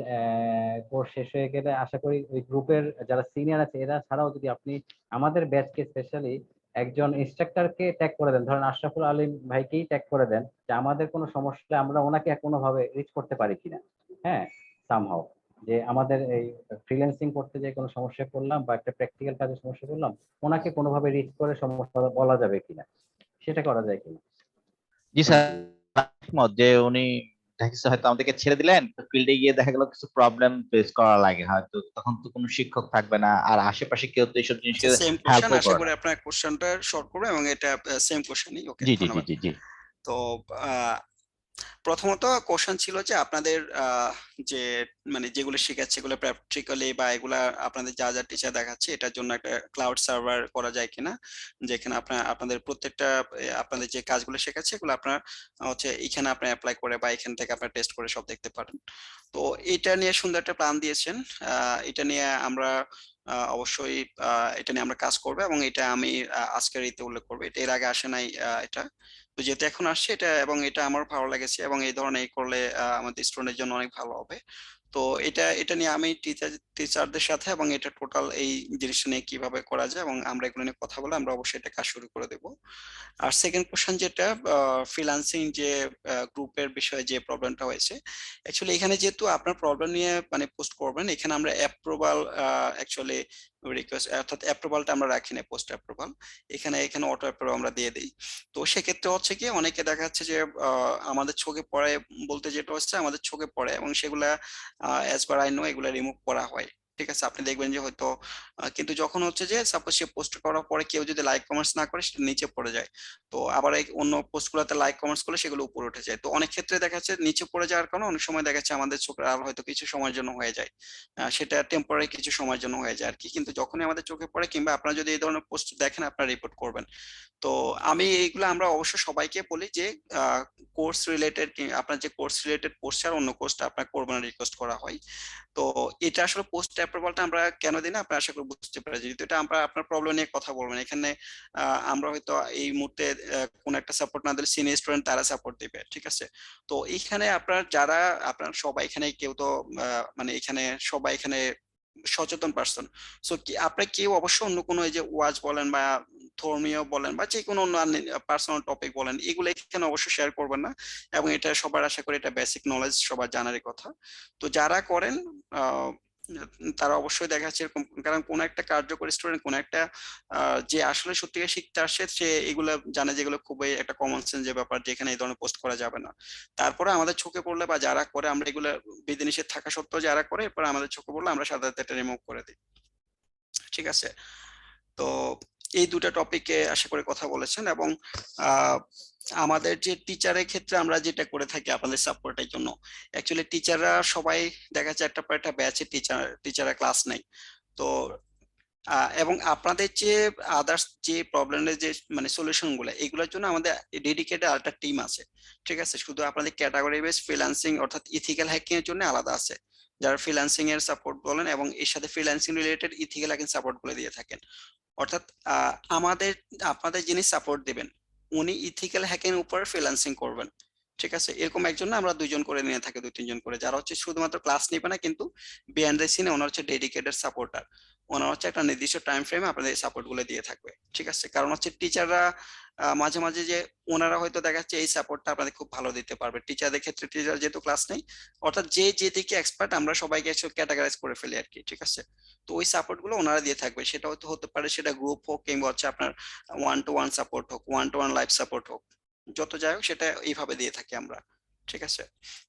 কোর্স শেষ হয়ে গেলে আশা করি ওই গ্রুপের যারা সিনিয়র আছে এরা ছাড়াও যদি আপনি আমাদের ব্যাচকে স্পেশালি একজন ইনস্ট্রাক্টরকে ট্যাগ করে দেন, ধরেন আশরাফুল আলিম ভাইকেই ট্যাগ করে দেন, যে আমাদের কোনো সমস্যা হলে আমরা ওনাকে কোনোভাবে রিচ করতে পারি কিনা। হ্যাঁ, সামহাও, যে আমাদের এই ফ্রিল্যান্সিং করতে যে কোনো সমস্যা পড়লাম বা একটা প্র্যাকটিক্যাল কাজে সমস্যা পড়লাম, ওনাকে কোনোভাবে রিচ করে সমস্যা বলা যাবে কিনা, সেটা করা যায় কিনা। জি স্যার, একমত যে উনি দেখেছে হয়তো আমাদেরকে ছেড়ে দিলেন, ফিল্ডে গিয়ে দেখা গেল কিছু প্রবলেম ফেস করা লাগে, হয়তো তখন তো কোনো শিক্ষক থাকবে না, আর আশেপাশে কেউ তো এইসব জিনিসকে সেম কোশ্চেন, হেল্পও আশা করে করি না। আপনার কোশ্চেনটা শর্ট করবো এবং এটা সেম কোশ্চেনই। ওকে, জি জি জি ধন্যবাদ। জি জি। তো প্রথমত কোশ্চেন ছিল যে আপনাদের যে মানে যেগুলো শেখাচ্ছে এগুলো প্র্যাকটিক্যালি বা এগুলা আপনাদের যা যা টিচার দেখাচ্ছে এটার জন্য একটা ক্লাউড সার্ভার করা যায় কিনা, যেখানে আপনাদের প্রত্যেকটা আপনাদের যে কাজগুলো শেখাচ্ছে এগুলো আপনার হচ্ছে এখানে আপনি অ্যাপ্লাই করে বা এখান থেকে আপনার টেস্ট করে সব দেখতে পারেন। তো এটা নিয়ে সুন্দর একটা প্ল্যান দিয়েছেন। এটা নিয়ে আমরা অবশ্যই এটা নিয়ে আমরা কাজ করবো এবং এটা আমি আজকের ইতে উল্লেখ করবো, এটা এর আগে আসে নাই এটা, তো যেহেতু এখন আসছে এটা, এবং এটা আমার ভালো লেগেছে এবং এই ধরনের করলে আমাদের স্টুডেন্টের জন্য অনেক ভালো হবে। তো এটা নিয়ে আমি টিচারদের সাথে এবং এটা টোটাল এই জিনিসটা নিয়ে কিভাবে করা যায় এবং আমরা এগুলো নিয়ে কথা বলে আমরা অবশ্যই এটা কাজ শুরু করে দেব। আর সেকেন্ড কোশ্চেন যেটা ফ্রিল্যান্সিং যে গ্রুপের বিষয়ে যে প্রবলেমটা হয়েছে, অ্যাকচুয়ালি এখানে যেহেতু আপনার প্রবলেম নিয়ে মানে পোস্ট করবেন, এখানে আমরা অ্যাপ্রুভাল অ্যাকচুয়ালি রিকোয়েস্ট অর্থাৎ অ্যাপ্রুভালটা আমরা রাখি না, পোস্ট অ্যাপ্রুভাল এখানে অটো অ্যাপ্রুভাল আমরা দিয়ে দিই। তো সেক্ষেত্রে হচ্ছে কি অনেকে দেখা যাচ্ছে যে আমাদের চোখে পড়ে বলতে যেটা হচ্ছে আমাদের চোখে পড়ে এবং সেগুলা অ্যাজ পার আই নো এগুলা রিমুভ করা হয়। ঠিক আছে, আপনি দেখবেন যে হয়তো কিন্তু যখন হচ্ছে যে সাপোজ সে পোস্ট করার পরে কেউ যদি লাইক কমেন্টস না করে সেটা নিচে পড়ে যায়, তো আবার এই অন্য পোস্টগুলোতে লাইক কমেন্টস করলে সেগুলো উপরে উঠে যায়। তো অনেক ক্ষেত্রে দেখা যাচ্ছে নিচে পড়ে যাওয়ার কারণে অনেক সময় দেখা যাচ্ছে আমাদের চোখের আলো হয়তো কিছু সময়ের জন্য হয়ে যায়, সেটা টেম্পোরারি কিছু সময়ের জন্য হয়ে যায় আর কি। কিন্তু যখনই আমাদের চোখে পড়ে কিংবা আপনারা যদি এই ধরনের পোস্ট দেখেন আপনারা রিপোর্ট করবেন। তো আমি এইগুলো আমরা অবশ্য সবাইকে বলি যে কোর্স রিলেটেড আপনার যে কোর্স রিলেটেড পোস্ট আর অন্য কোর্সটা আপনার করবেন রিকোয়েস্ট করা হয়। তো এটা আসলে পোস্ট অ্যাপ্রুভালটা আমরা কেন দিই না আপনি আশা করি বুঝতে পেরেছেন। যেহেতু এটা আমরা আপনার প্রবলেম নিয়ে কথা বলবেন এখানে, আমরা হয়তো এই মুহূর্তে কোন একটা সাপোর্ট না দিলে সিনিয়র স্টুডেন্ট তারা সাপোর্ট দিবে, ঠিক আছে। তো এইখানে আপনার সবাই এখানে কেউ তো মানে এখানে সবাই এখানে সচেতন পার্সন। সো কি আপনি কেউ অবশ্য অন্য কোনো এই যে ওয়াজ বলেন বা ধর্মীয় বলেন বা যে কোনো অন্য পার্সোনাল টপিক বলেন এগুলো এখানে অবশ্যই শেয়ার করবেন না, এবং এটা সবার আশা করি এটা বেসিক নলেজ সবার জানারই কথা। তো যারা করেন তারা অবশ্যই দেখা যাচ্ছে এরকম, কারণ কোন একটা কার্যকরী স্টুডেন্ট কোন একটা যে আসলে সত্যিকার শিখতে আসে সে এগুলো জানে যেগুলো খুবই একটা কমন সেন্স যে ব্যাপার, যেখানে এই ধরনের পোস্ট করা যাবে না। তারপরে আমাদের চোখে পড়লে বা যারা করে আমরা এগুলো বিধিনিষেধ থাকা সত্ত্বেও যারা করে এরপর আমাদের চোখে পড়লে আমরা সাধারণত এটা রিমুভ করে দিই, ঠিক আছে। তো এই দুটো টপিকে আশা করি কথা বলেছেন। এবং আমাদের যে টিচারের ক্ষেত্রে আমরা যেটা করে থাকি আপনাদের সাপোর্টের জন্য, অ্যাকচুয়ালি টিচাররা সবাই দেখা যাচ্ছে একটা পর একটা ব্যাচে টিচাররা ক্লাস নেই। তো এবং আপনাদের যে আদার্স যে প্রবলেমের যে মানে সলিউশন গুলো এগুলোর জন্য আমাদের ডেডিকেটেড আরেকটা টিম আছে, ঠিক আছে। শুধু আপনাদের ক্যাটাগরি বেস ফ্রিল্যান্সিং অর্থাৎ ইথিক্যাল হ্যাকিং এর জন্য আলাদা আছে যারা ফ্রিল্যান্সিং এর সাপোর্ট বলেন এবং এর সাথে freelancing related ethical hacking support গুলো দিয়ে থাকেন। অর্থাৎ আপনাদের যিনি সাপোর্ট দিবেন উনি ইথিক্যাল হ্যাকিং উপর ফ্রিল্যান্সিং করবেন, ঠিক আছে। এরকম একজন না আমরা দুইজন করে নিয়ে থাকি, 2-3 জন করে, যারা হচ্ছে শুধুমাত্র ক্লাস নিবে না কিন্তু বিহাইন্ড দ্য সিনে ওনার হচ্ছে ডেডিকেটেড সাপোর্টার। ওনার হচ্ছে একটা নির্দিষ্ট টাইম ফ্রেমে আপনাদের সাপোর্ট গুলো দিয়ে থাকবে, ঠিক আছে। কারণ হচ্ছে টিচাররা মাঝে মাঝে যে ওনারা হয়তো দেখা যাচ্ছে এই সাপোর্টটা আপনাদের খুব ভালো দিতে পারবে। টিচারদের ক্ষেত্রে টিচার যেহেতু ক্লাস নেই, অর্থাৎ যে যেদিকে এক্সপার্ট আমরা সবাইকে ক্যাটাগরাইজ করে ফেলি আর কি, ঠিক আছে। তো ওই সাপোর্ট গুলো ওনারা দিয়ে থাকবে, সেটা হয়তো হতে পারে সেটা গ্রুপ হোক কিংবা হচ্ছে আপনার 1-to-1 সাপোর্ট হোক, 1-to-1 লাইভ সাপোর্ট হোক, যত যাই হোক সেটা এইভাবে দিয়ে থাকি আমরা, ঠিক আছে।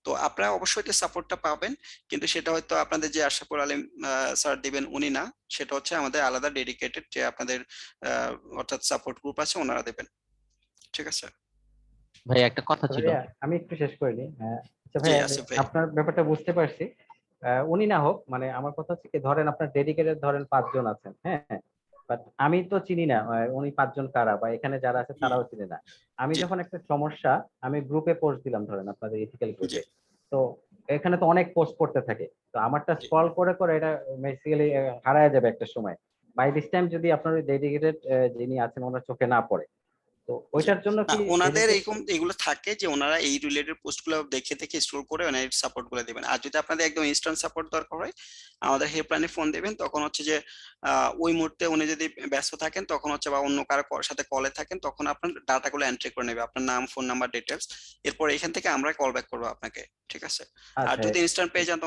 তো আপনারা অবশ্যই যে সাপোর্টটা পাবেন, কিন্তু সেটা হয়তো আপনাদের যে আশরাফুল আলম স্যার দিবেন উনি না, সেটা হচ্ছে আমাদের আলাদা ডেডিকেটেড যে আপনাদের অর্থাৎ সাপোর্ট গ্রুপ আছে ওনারা দেবেন, ঠিক আছে। ভাই একটা কথা ছিল, ভাইয়া আমি একটু শেষ করে নিই। আচ্ছা জি ভাইয়া, আসিফ ভাই। আপনার ব্যাপারটা বুঝতে পারছি। উনি না হোক, মানে আমার কথা হচ্ছে কি, ধরেন আপনার ডেডিকেটেড ধরেন 5 জন আছেন, হ্যাঁ, বাট আমি তো চিনি না উনি 5 জন কারা, বা এখানে যারা আছে তারাও চিনে না। আমি জি যখন একটা সমস্যা আমি গ্রুপে পোস্ট দিলাম, ধরেন আপনাদের ইথিক্যাল জি গ্রুপে, তো এখানে তো অনেক পোস্ট করতে থাকে, তো আমারটা জি। স্ক্রল করে করে এটা বেসিক্যালি হারায় যাবে একটা সময়। বাই দিস টাইম যদি আপনার ডেডিকেটেড যিনি আছেন ওনার চোখে না পড়ে, তো ওইটার জন্য না কি ওনাদের dedicated- এরকম এগুলো থাকে যে ওনারা এই রিলেটেড পোস্ট গুলো দেখে দেখে স্ক্রল করে ওনার সাপোর্ট গুলো দিবেন। আর যদি আপনাদের একদম ইনস্ট্যান্ট সাপোর্ট দরকার হয় আমাদের হেল্পলাইনে ফোন দিবেন, তখন হচ্ছে যে ওই মুহূর্তে উনি যদি ব্যস্ত থাকেন তখন হচ্ছে বা অন্য কারো সাথে কলে থাকেন তখন আপনার ডাটাগুলো এন্ট্রি করে নেবে, আপনার নাম ফোন নাম্বার ডিটেলস, এরপর এখান থেকে আমরা কল ব্যাক করবো আপনাকে, ঠিক আছে। আর আচ্ছা, যদি ইনস্ট্যান্ট পেয়ে যান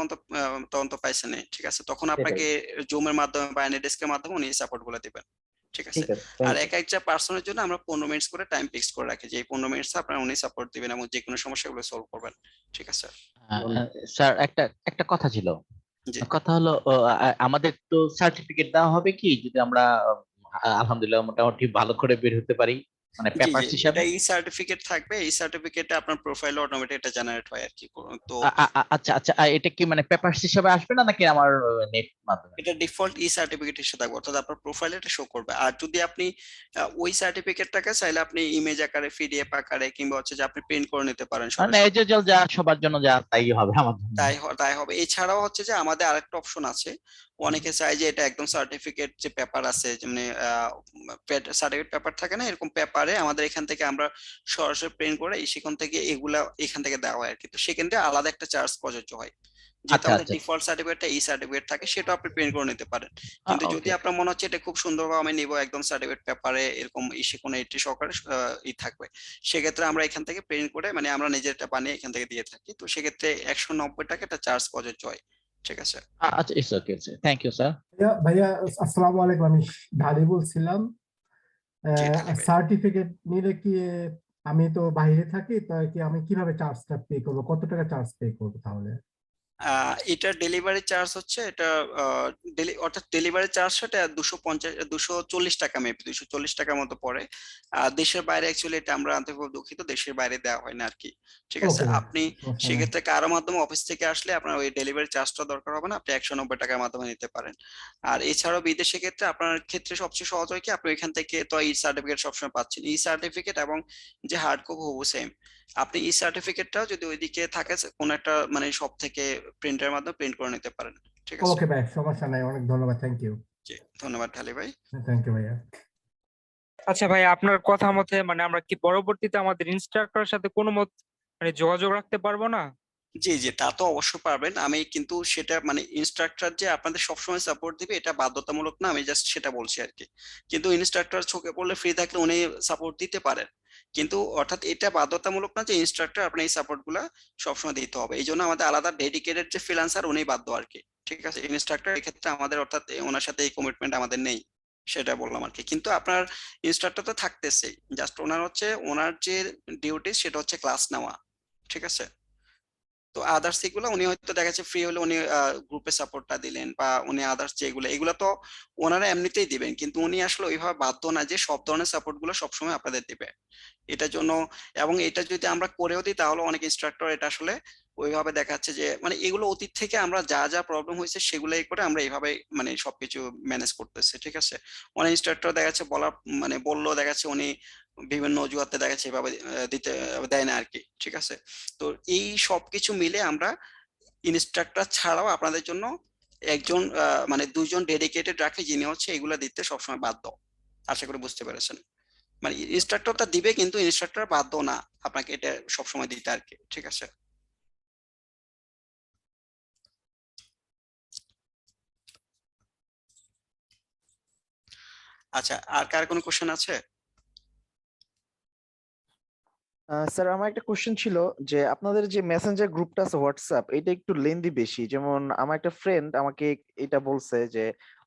তখন তো পাইছেন, ঠিক আছে, তখন আপনাকে জুমের মাধ্যমে বা এনিডেস্কের মাধ্যমে উনি সাপোর্ট গুলো দিবেন, ঠিক আছে। ঠিক আছে, আর thank you. এক একটা পার্সনের জন্য আমরা 15 মিনিটস করে টাইম ফিক্স করে রাখি যে এই 15 মিনিটস আপনার উনি সাপোর্ট দিবেন এবং যে কোনো সমস্যাগুলো সলভ করবেন, ঠিক আছে। স্যার একটা একটা কথা ছিল। জি কথা হলো আমাদের তো সার্টিফিকেট দেওয়া হবে কি যদি আমরা আলহামদুলিল্লাহ মোটামুটি ভালো করে বের হতে পারি, মানে জি জি পেপারস হিসাবে? এটা এই সার্টিফিকেট থাকবে, এই সার্টিফিকেটে আপনার প্রোফাইলে অটোমেটিক এটা জেনারেট হয় আর কি। তো আচ্ছা আচ্ছা, এটা কি মানে পেপারস হিসাবে আসবে না নাকি আমার নেট মাধ্যমে? এটা ডিফল্ট ই সার্টিফিকেট হিসেবে থাকবে, অর্থাৎ আপনার প্রোফাইলে এটা শো করবে। আর যদি আপনি ওই সার্টিফিকেটটাকে চাইলে আপনি ইমেজ আকারে পিডিএফ আকারে কিংবা হচ্ছে যে আপনি প্রিন্ট করে নিতে পারেন মানে সরাসরি, এই যে যা সবার জন্য যা তাই হবে আমার জন্য। তাই হবে। এছাড়াও হচ্ছে যে আমাদের আরেকটা অপশন আছে, অনেকে চায় যে এটা একদম সার্টিফিকেট যে পেপার আছে, যেমনি সার্টিফিকেট পেপার থাকে না, এরকম পেপারে আমাদের এখান থেকে আমরা সরাসরি প্রিন্ট করে সেখান থেকে এগুলা এখান থেকে দেওয়া হয় আর কি। তো সেখান থেকে আলাদা একটা চার্জ প্রযোজ্য হয়। যেটা আচ্ছা আমাদের আচ্ছা ডিফল্ট সার্টিফিকেটটা এই সার্টিফিকেট থাকে, সেটা আপনি প্রিন্ট করে নিতে পারেন। কিন্তু যদি ওকে। আপনার মনে হচ্ছে এটা খুব সুন্দরভাবে আমি নিব একদম সার্টিফিকেট পেপারে এরকম ইসে কোনো এটি সহকারে থাকবে, সেক্ষেত্রে আমরা এখান থেকে প্রিন্ট করে মানে আমরা নিজেরটা বানিয়ে এখান থেকে দিয়ে থাকি। তো সেক্ষেত্রে 190 টাকা একটা চার্জ প্রযোজ্য হয়। ঠিক আছে। আচ্ছা it's okay, thank you sir. ভাইয়া আসসালামু আলাইকুম, আমি ঢালি বলছিলাম। জি ঢালি ভাই। সার্টিফিকেট নিলে কি আমি তো বাইরে থাকি, তাই কি আমি কিভাবে চার্জটা পে করবো, কত টাকা চার্জ পে করবো তাহলে? এটা ডেলিভারি চার্জ হচ্ছে, এটা অর্থাৎ ডেলিভারি চার্জটা 240 টাকা, মেবি 240 টাকার মতো পড়ে। দেশের বাইরে অ্যাকচুয়ালি এটা আমরা আনতে খুব দুঃখিত, দেশের বাইরে দেওয়া হয় না আর কি। ঠিক আছে। ওকে ভাই, আপনি সমস্যা নাই। সেক্ষেত্রে কারো মাধ্যমে অফিস থেকে আসলে আপনার ওই ডেলিভারি চার্জটা দরকার হবে না, আপনি 190 টাকার মাধ্যমে নিতে পারেন। আর এছাড়াও বিদেশে ক্ষেত্রে আপনার ক্ষেত্রে সবচেয়ে সহজ হয় কি, আপনি এখান থেকে তো ই সার্টিফিকেট সবসময় পাচ্ছেন, ই সার্টিফিকেট এবং যে হার্ড কপি হবু সেম। আপনি ই সার্টিফিকেটটাও যদি ওইদিকে থাকে কোন একটা মানে সব থেকে প্রিন্টের মাধ্যমে প্রিন্ট করে নিতে পারেন। ঠিক আছে। ওকে ভাই, সমস্যা নাই, অনেক ধন্যবাদ, থ্যাংক ইউ। জি ধন্যবাদ ঢালি ভাই। থ্যাংক ইউ ভাইয়া। আচ্ছা ভাই, আপনার কথা মতে মানে আমরা কি পরবর্তীতে আমাদের ইনস্ট্রাক্টরের সাথে কোনো মানে যোগাযোগ রাখতে পারবো না? জি জি, তা তো অবশ্যই পারবেন। আমি কিন্তু সেটা মানে ইনস্ট্রাক্টর যে আপনাদের সবসময় সাপোর্ট দিবে এটা বাধ্যতামূলক না, আমি জাস্ট সেটা বলছি আর কি। কিন্তু ইনস্ট্রাক্টর চোখে পড়লে ফ্রি থাকলে উনি সাপোর্ট দিতে পারেন, কিন্তু অর্থাৎ এটা বাধ্যতামূলক না যে ইনস্ট্রাক্টর আপনার এই সাপোর্ট গুলা সবসময় দিতে হবে। এই জন্য আমাদের আলাদা ডেডিকেটেড যে ফ্রিল্যান্সার উনি বাধ্য আর কি। ঠিক আছে। ইনস্ট্রাক্টর এক্ষেত্রে আমাদের অর্থাৎ ওনার সাথে এই কমিটমেন্ট আমাদের নেই, সেটা বললাম আর কি। কিন্তু আপনার ইনস্ট্রাক্টর তো থাকতেছেই, জাস্ট ওনার হচ্ছে ওনার যে ডিউটি সেটা হচ্ছে ক্লাস নেওয়া। ঠিক আছে। তো আদার্স এগুলো উনি হয়তো দেখা যাচ্ছে ফ্রি হলে উনি গ্রুপে সাপোর্টটা দিলেন, বা উনি আদার্স যেগুলো এগুলো তো ওনারা এমনিতেই দিবেন, কিন্তু উনি আসলে ওইভাবে বাধ্য না যে সব ধরনের সাপোর্ট গুলো সবসময় আপনাদের দিবে এটার জন্য। এবং এটা যদি আমরা করেও দিই তাহলে অনেক ইনস্ট্রাক্টর এটা আসলে ওইভাবে দেখাচ্ছে যে মানে এগুলো অতীত থেকে আমরা যা যা প্রবলেম হয়েছে সেগুলাই করে আমরা এইভাবে মানে সবকিছু ম্যানেজ করতেছি। ঠিক আছে। অনেক ইনস্ট্রাক্টর দেখা যাচ্ছে বলা মানে বললো দেখা যাচ্ছে উনি বিভিন্ন অজুহাতে দেখা যাচ্ছে এভাবে দিতে দেয় না আর কি। ঠিক আছে। তো এই সবকিছু মিলে আমরা ইনস্ট্রাক্টর ছাড়াও আপনাদের জন্য একজন মানে দুইজন ডেডিকেটেড রাখি, যিনি হচ্ছে এগুলা দিতে সবসময় বাধ্য। আশা করি বুঝতে পেরেছেন। মানে ইনস্ট্রাক্টরটা দিবে কিন্তু ইনস্ট্রাক্টর বাধ্য না আপনাকে এটা সবসময় দিতে আর কি। ঠিক আছে। আচ্ছা, আর কার কোনো কোশ্চেন আছে? স্যার আমার একটা কোশ্চেন ছিল যে আপনাদের যে মেসেঞ্জার গ্রুপটা আছে হোয়াটসঅ্যাপ, এটা একটু লেন্দি বেশি। যেমন আমার একটা ফ্রেন্ড আমাকে এটা বলছে যে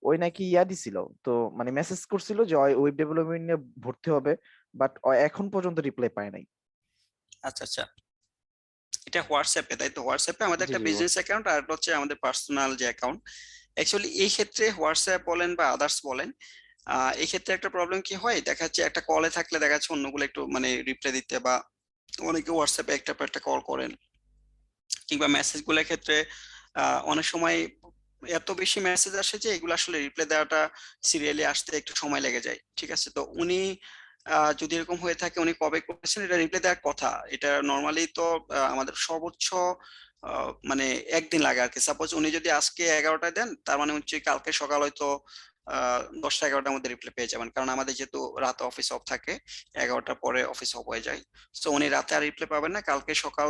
ওই নাকি দিছিল, তো মানে মেসেজ করছিল যে ওয়েব ডেভেলপমেন্ট নিয়ে ভর্তি হবে, বাট এখন পর্যন্ত রিপ্লাই পায় নাই। আচ্ছা আচ্ছা, এটা হোয়াটসঅ্যাপে তাই তো? হোয়াটসঅ্যাপে আমাদের জি একটা জি বিজনেস অ্যাকাউন্ট আর একটা হচ্ছে আমাদের পার্সোনাল যে অ্যাকাউন্ট। অ্যাকচুয়ালি এই ক্ষেত্রে হোয়াটসঅ্যাপ বলেন বা আদার্স বলেন, এই ক্ষেত্রে একটা প্রবলেম কি হয় দেখা যাচ্ছে একটা কলে থাকলে দেখা যাচ্ছে অন্যগুলো একটু মানে রিপ্লাই দিতে, বা অনেকে হোয়াটসঅ্যাপে একটা পর একটা কল করেন, কিংবা মেসেজ গুলোর ক্ষেত্রে অনেক সময় এত বেশি মেসেজ আসে যে এগুলো আসলে রিপ্লাই দেওয়াটা সিরিয়ালি আসতে একটু সময় লেগে যায়। ঠিক আছে। তো উনি যদি এরকম হয়ে থাকে উনি কবে করেছেন এটা রিপ্লাই দেওয়ার কথা, এটা নর্মালি তো আমাদের সর্বোচ্চ মানে একদিন লাগে আর কি। সাপোজ উনি যদি আজকে 11টায় দেন তার মানে হচ্ছে কালকে সকাল হয়তো 10টা 11টার মধ্যে রিপ্লাই পেয়ে যাবেন, কারণ আমাদের যেহেতু রাতে অফিস অফ থাকে, 11টার পরে অফিস অফ হয়ে যায়। তো উনি রাতে আর রিপ্লাই পাবেন না, কালকে সকাল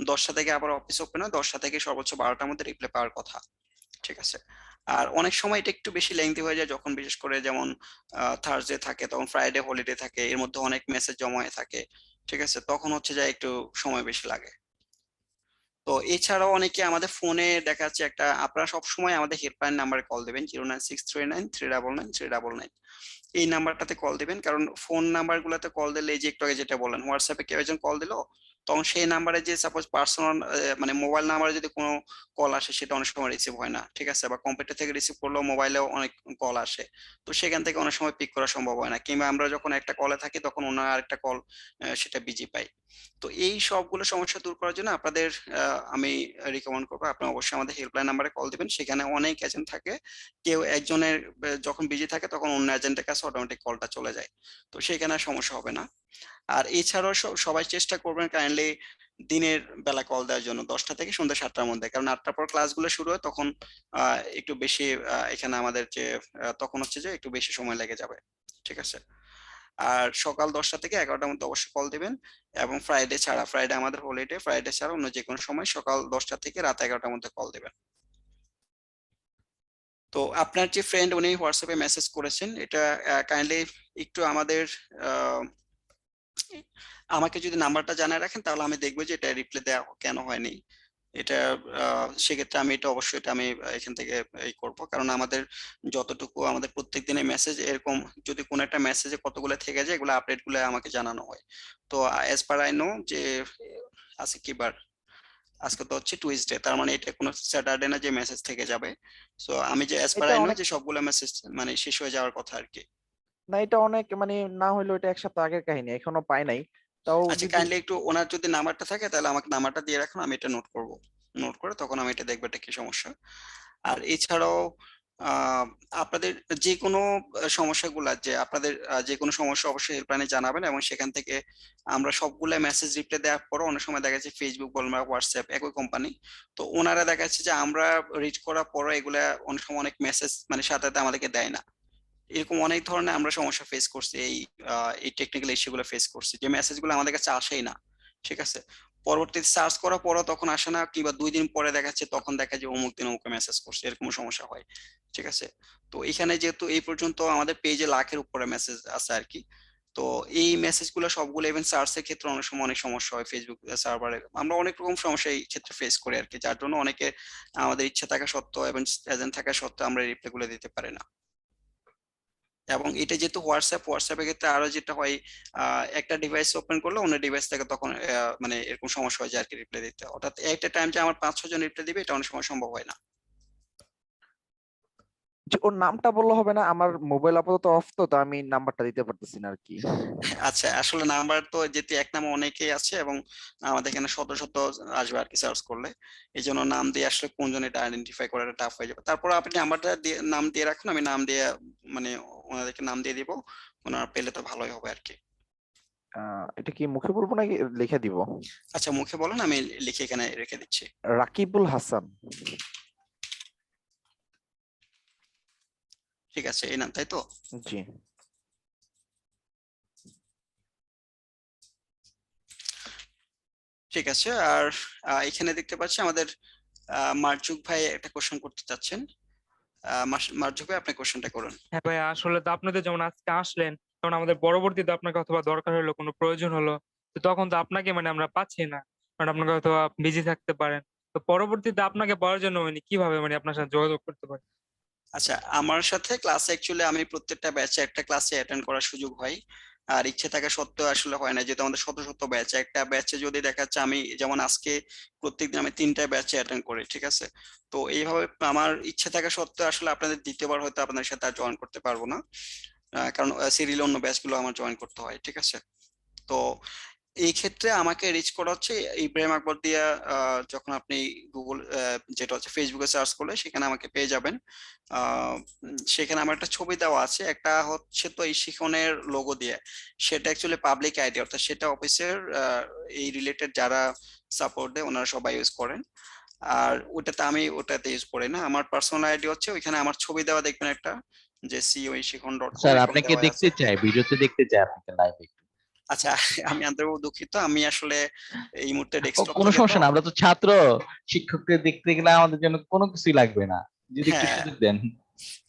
10টা থেকে আবার অফিস ওপেন হয়, 10টা থেকে সর্বোচ্চ 12টার মধ্যে রিপ্লাই পাওয়ার কথা। ঠিক আছে। আর অনেক সময় এটা একটু বেশি লেংথি হয়ে যায় যখন বিশেষ করে যেমন থার্সডে থাকে, তখন ফ্রাইডে হলিডে থাকে, এর মধ্যে অনেক মেসেজ জমা হয়ে থাকে। ঠিক আছে। তখন হচ্ছে যে একটু সময় বেশি লাগে। তো এছাড়াও অনেকে আমাদের ফোনে দেখা যাচ্ছে একটা, আপনারা সবসময় আমাদের হেল্পলাইন নাম্বারে কল দেবেন 09639393939। এই নাম্বারটাতে কল দিবেন, কারণ ফোন নাম্বার গুলাতে কল দিলে এই যে একটু আগে যেটা বললেন হোয়াটসঅ্যাপে কেউ একজন কল দিলো, তখন সেই নাম্বারে যে সাপোজ পার্সোনাল মানে মোবাইল নাম্বারে যদি কোনো কল আসে সেটা অনেক সময় রিসিভ হয় না। ঠিক আছে। বা কম্পিউটার থেকে রিসিভ করলেও মোবাইলেও অনেক কল আসে, তো সেখান থেকে অনেক সময় পিক করা সম্ভব হয় না, কিংবা আমরা যখন একটা কলে থাকি তখন অন্য আরেকটা কল সেটা বিজি পাই। তো এই সবগুলো সমস্যা দূর করার জন্য আপনাদের আমি রিকমেন্ড করবো আপনি অবশ্যই আমাদের হেল্পলাইন নাম্বারে কল দিবেন। সেখানে অনেক এজেন্ট থাকে, কেউ একজনের যখন বিজি থাকে তখন অন্য এজেন্টের কাছে অটোমেটিক কলটা চলে যায়, তো সেখানে আর সমস্যা হবে না। আর এছাড়াও সবাই চেষ্টা করবেন কাইন্ডলি দিনের বেলা কল দেওয়ার জন্য 10টা থেকে সন্ধ্যা 7টার মধ্যে, কারণ 8টার পর ক্লাসগুলো শুরু হয়, তখন একটু বেশি এখানে আমাদের যে তখন হচ্ছে যে একটু বেশি সময় লেগে যাবে, ঠিক আছে। আর সকাল 10টা থেকে 11টার মধ্যে অবশ্যই কল দিবেন, এবং ফ্রাইডে ছাড়া, ফ্রাইডে আমাদের হলিডে, ফ্রাইডে ছাড়া অন্য যে কোনো সময় সকাল 10টা থেকে রাত 11টার মধ্যে কল দিবেন। তো আপনার যে ফ্রেন্ড উনি হোয়াটসঅ্যাপে মেসেজ করেছেন, এটা কাইন্ডলি একটু আমাদের আমাকে যদি নাম্বারটা জানায় রাখেন, তাহলে আমি দেখবো যে এটা রিপ্লাই দেওয়া কেন হয়নি। এটা সেক্ষেত্রে আমি এটা অবশ্যই এটা আমি এখান থেকে এই করব, কারণ আমাদের যতটুকু আমাদের প্রত্যেক দিনের মেসেজ এরকম, যদি কোনো একটা মেসেজে কতগুলো থেকে যায়, এগুলো আপডেট গুলো আমাকে জানানো হয়। তো অ্যাজ পার আই নো যে আজকে কি বার, আজকে তো হচ্ছে টুইসডে, তার মানে এটা কোনো স্যাটারডে না যে মেসেজ থেকে যাবে। সো আমি যে অ্যাজ পার এটা আই নো অনেক যে সবগুলো মেসেজ মানে শেষ হয়ে যাওয়ার কথা আর কি। না, এটা অনেক মানে না হইলেও এটা 1 সপ্তাহ আগের কাহিনী, এখনো পাই নাই। তাও আচ্ছা, যদি কাইন্ডলি একটু ওনার যদি নাম্বারটা থাকে তাহলে আমাকে নাম্বারটা দিয়ে রাখুন, আমি এটা নোট করব। নোট করে তখন আমি এটা দেখবো এটা কি সমস্যা। আর এছাড়াও আহ, আপনাদের যে কোনো সমস্যাগুলা, যে আপনাদের যে কোনো সমস্যা অবশ্যই হেল্পলাইনে জানাবেন, এবং সেখান থেকে আমরা সবগুলা মেসেজ রিপ্লাই দেওয়ার পরও অনেক সময় দেখা যাচ্ছে ফেসবুক বলুন বা হোয়াটসঅ্যাপ একই কোম্পানি, তো ওনারা দেখা যাচ্ছে যে আমরা রিচ করার পরও এগুলা অনেক সময় অনেক মেসেজ মানে সাথে সাথে আমাদেরকে দেয় না। এরকম অনেক ধরনের আমরা সমস্যা ফেস করছি, এই টেকনিক্যাল ইস্যুগুলো ফেস করছি, যে মেসেজগুলো আমাদের কাছে আসেই না, ঠিক আছে। পরবর্তীতে সার্চ করার পরও তখন আসে না, কিংবা 2 দিন পরে দেখাচ্ছে, তখন দেখা যায় অমুক দিন অমুক মেসেজ করছে, এরকম সমস্যা হয়, ঠিক আছে। তো এখানে যেহেতু এই পর্যন্ত আমাদের পেজে লাখের উপরে মেসেজ আছে আর কি, তো এই মেসেজগুলো সবগুলো ইভেন সার্চের ক্ষেত্রে অনেক সময় অনেক সমস্যা হয়, ফেসবুক সার্ভারে আমরা অনেক রকম সমস্যা এই ক্ষেত্রে ফেস করি আর কি, যার জন্য অনেকে আমাদের ইচ্ছা থাকা সত্ত্বেও এবং এজেন্ট থাকা সত্ত্বেও আমরা রিপ্লাই গুলো দিতে পারি না। এবং এটা যেহেতু হোয়াটসঅ্যাপের ক্ষেত্রে আরো যেটা হয়, একটা ডিভাইস ওপেন করলে অন্য ডিভাইস থেকে তখন মানে এরকম সমস্যা হয় যে আর কি রিপ্লাই দিতে, অর্থাৎ একটা টাইম যে আমার 5-6 জন রিপ্লাই দিবে, এটা অনেক সময় সম্ভব হয় না। যে ওর নামটা বললে হবে না? আমার মোবাইল আপাতত অফ, তো আমি নাম্বারটা দিতে পারতেছি না আর কি। আচ্ছা, আসলে নাম্বার তো যেহেতু এক নামে অনেকেই আছে, এবং আমাদের এখানে শত শত আসবে আর কি সার্চ করলে, এই জন্য নাম দিয়ে আসলে কোনজন এটা আইডেন্টিফাই করাটা টাফ হয়ে যাবে। তারপর আপনি নাম্বারটা দিয়ে নাম দিয়ে রাখুন, আমি নাম দিয়ে মানে ওনাদেরকে নাম দিয়ে দিব, ওনারা পেলে তো ভালোই হবে আর কি। এটা কি মুখে বলবো নাকি লিখে দিব? আচ্ছা, মুখে বলেন, আমি লিখে এখানে রেখে দিচ্ছি। রাকিবুল হাসান। ঠিক আছে, এই নাম তাই তো? জি। ঠিক আছে। আর এখানে দেখতে পাচ্ছি আমাদের মার্জুক ভাই একটা কোশ্চেন করতে চাচ্ছেন। মার্জুক ভাই, আপনি কোশ্চেনটা করুন। হ্যাঁ ভাই, আসলে তো আপনি তো যেমন আজকে আসলেন, তখন আমাদের পরবর্তীতে আপনাকে অথবা দরকার হলো, কোনো প্রয়োজন হলো, তো তখন তো আপনাকে মানে আমরা পাচ্ছি না, কারণ আপনাকে হয়তো বিজি থাকতে পারেন। তো পরবর্তীতে আপনাকে পাওয়ার জন্য মানে কিভাবে মানে আপনার সাথে যোগাযোগ করতে পারি? আচ্ছা, আমার সাথে ক্লাসে অ্যাকচুয়ালি আমি প্রত্যেকটা ব্যাচে একটা ক্লাসে অ্যাটেন্ড করার সুযোগ হয়, আর ইচ্ছে থাকা সত্ত্বেও আসলে হয় না, যেহেতু আমাদের শত শত ব্যাচ, একটা ব্যাচে যদি দেখা যাচ্ছে আমি যেমন আজকে প্রত্যেকদিন আমি 3টা ব্যাচে অ্যাটেন্ড করি, ঠিক আছে। তো এইভাবে আমার ইচ্ছে থাকা সত্ত্বেও আসলে আপনাদের দ্বিতীয়বার হয়তো আপনাদের সাথে আর জয়েন করতে পারবো না, কারণ সিরিয়াল অন্য ব্যাচগুলো আমার জয়েন করতে হয়, ঠিক আছে। তো এই ক্ষেত্রে আমাকে রিচ করা হচ্ছে ইব্রাহিম আকবর দিয়া, যখন আপনি গুগল যেটা হচ্ছে ফেসবুকে সার্চ করলে সেখানে আমাকে পেয়ে যাবেন। সেখানে আমার একটা ছবি দেওয়া আছে, একটা হচ্ছে তো এই শিখনের লোগো দিয়ে, সেটা অ্যাকচুয়ালি পাবলিক আইডি, অর্থাৎ সেটা অফিসের এই রিলেটেড যারা সাপোর্ট দেয় ওনারা সবাই ইউজ করেন। আর ওটাতে ইউজ করি না, আমার পার্সোনাল আইডি হচ্ছে, ওইখানে আমার ছবি দেওয়া দেখবেন একটা, যে sioi.শিখন.com স্যার এরকম আপনাকে দেওয়া দেখতে আছে। চাই, ভিডিওতে দেখতে চাই আপনাকে লাইভে। আচ্ছা, আমি আন্তরিক দুঃখিত, আমি আসলে এই মুহূর্তে ও ডেস্কটপ কোনো থেকে তো। সমস্যা না, আমরা তো ছাত্র, শিক্ষককে দেখতে গেলে আমাদের জন্য কোনো কিছুই লাগবে না, যদি একটু হ্যাঁ, সুযোগ দেন।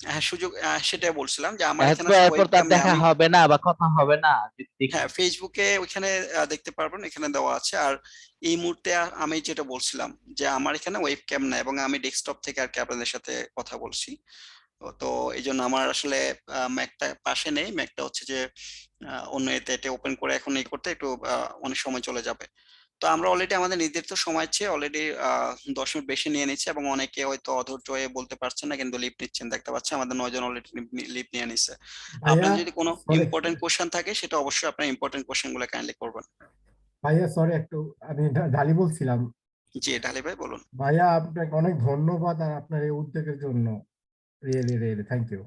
হ্যাঁ, সুযোগ, সেটাই বলছিলাম যে আমার এখানে এরপর আসলে এরপর তার ওয়েবক্যাম নেই, দেখা আমি হবে না বা কথা হবে না, যদি দেখি। হ্যাঁ ফেসবুকে ওইখানে দেখতে পারবেন, এখানে দেওয়া আছে। আর এই মুহূর্তে আমি যেটা বলছিলাম যে আমার এখানে ওয়েবক্যাম নাই, এবং আমি ডেস্কটপ থেকে আর কি আপনাদের সাথে কথা বলছি। তো এই জন্য আমার আসলে ম্যাকটা পাশে নেই, ম্যাকটা হচ্ছে যে অন্য এতে এটা ওপেন করে এখন এই করতে একটু অনেক সময় চলে যাবে। তো আমরা অলরেডি আমাদের নির্ধারিত সময় চেয়ে অলরেডি 10 মিনিট বেশি নিয়ে নিচ্ছি, এবং অনেকে হয়তো অধৈর্য হয়ে বলতে পারছেন না, কিন্তু লিভ নিচ্ছেন, দেখতে পাচ্ছি আমাদের 9 জন অলরেডি লিভ নিয়ে নিচ্ছে। ভাইয়া আপনার যদি কোনো সরি, ইম্পর্টেন্ট কোশ্চেন থাকে, সেটা অবশ্যই আপনার ইম্পর্টেন্ট কোশ্চেন গুলো কাইন্ডলি করবেন। ভাইয়া সরি একটু, আমি ঢালি বলছিলাম। জি, ঢালি ভাই বলুন। ভাইয়া আপনাকে অনেক ধন্যবাদ আর আপনার এই উদ্যোগের জন্য, রিয়েলি রিয়েলি থ্যাংক ইউ।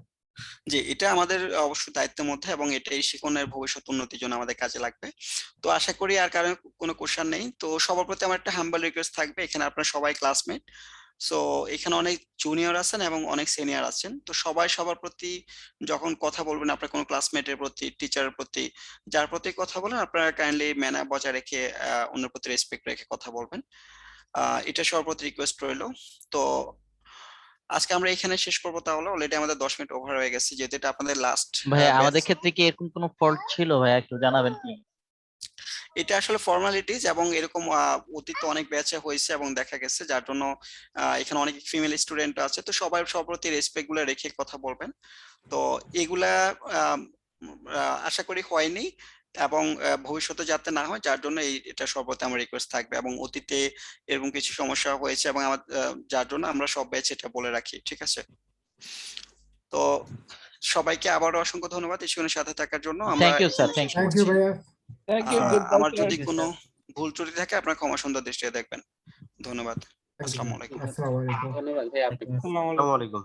জি, এটা আমাদের অবশ্যই দায়িত্বের মধ্যে এবং এটাই শিকনের ভবিষ্যৎ উন্নতির জন্য আমাদের কাজে লাগবে। তো আশা করি আর কারণ কোনো কোশ্চেন নেই। তো সবার প্রতি আমার একটা হাম্বল রিকোয়েস্ট থাকবে, এখানে আপনারা সবাই ক্লাসমেট। সো এখানে অনেক জুনিয়র আছেন এবং অনেক সিনিয়র আছেন। তো সবাই সবার প্রতি যখন কথা বলবেন, আপনার কোনো ক্লাসমেটের প্রতি, টিচারের প্রতি, যার প্রতি কথা বলেন, আপনারা কাইন্ডলি ম্যানার বজায় রেখে অন্যের প্রতি রেসপেক্ট রেখে কথা বলবেন। এটা সবার প্রতি রিকোয়েস্ট রইলো। তো আজকে আমরা এখানে শেষ করবো তাহলে, অলরেডি আমাদের 10 মিনিট ওভার হয়ে গেছে, যেহেতু এটা আপনাদের লাস্ট ভাই ব্যাচ। আমাদের ক্ষেত্রে কি এরকম কোনো ফল্ট ছিল ভাই, একটু জানাবেন কি? এটা আসলে ফর্মালিটিজ এবং এরকম অতীতে অনেক ব্যাচে হয়েছে এবং দেখা গেছে, যার জন্য এখানে অনেক ফিমেল স্টুডেন্ট আছে, তো সবাই সবার প্রতি রেসপেক্ট গুলো রেখে কথা বলবেন। তো এগুলা আম, আশা করি হয়নি এবং ভবিষ্যতে যাতে না হয়, যার জন্য এটা সর্বদা আমার রিকোয়েস্ট থাকবে। এবং অতীতে এরকম কিছু সমস্যা হয়েছে এবং আমার যার জন্য আমরা সব ব্যাচ এটা বলে রাখি, ঠিক আছে? তো সবাইকে আবারও অসংখ্য ধন্যবাদ এই সাথে থাকার জন্য। আমরা থ্যাংক ইউ স্যার, এখানে শেষ থ্যাংক থ্যাংক ইউ করছি। ভাইয়া। আমার যদি কোনো ভুল ত্রুটি থাকে আপনার ক্ষমা সুন্দর দৃষ্টিতে দেখবেন। ধন্যবাদ। Thank you, আসসালামু ভাইয়া। আলাইকুম। আসসালামু আলাইকুম। ধন্যবাদ ভাই, আপনি আসসালামু আলাইকুম। আসসালামু আলাইকুম।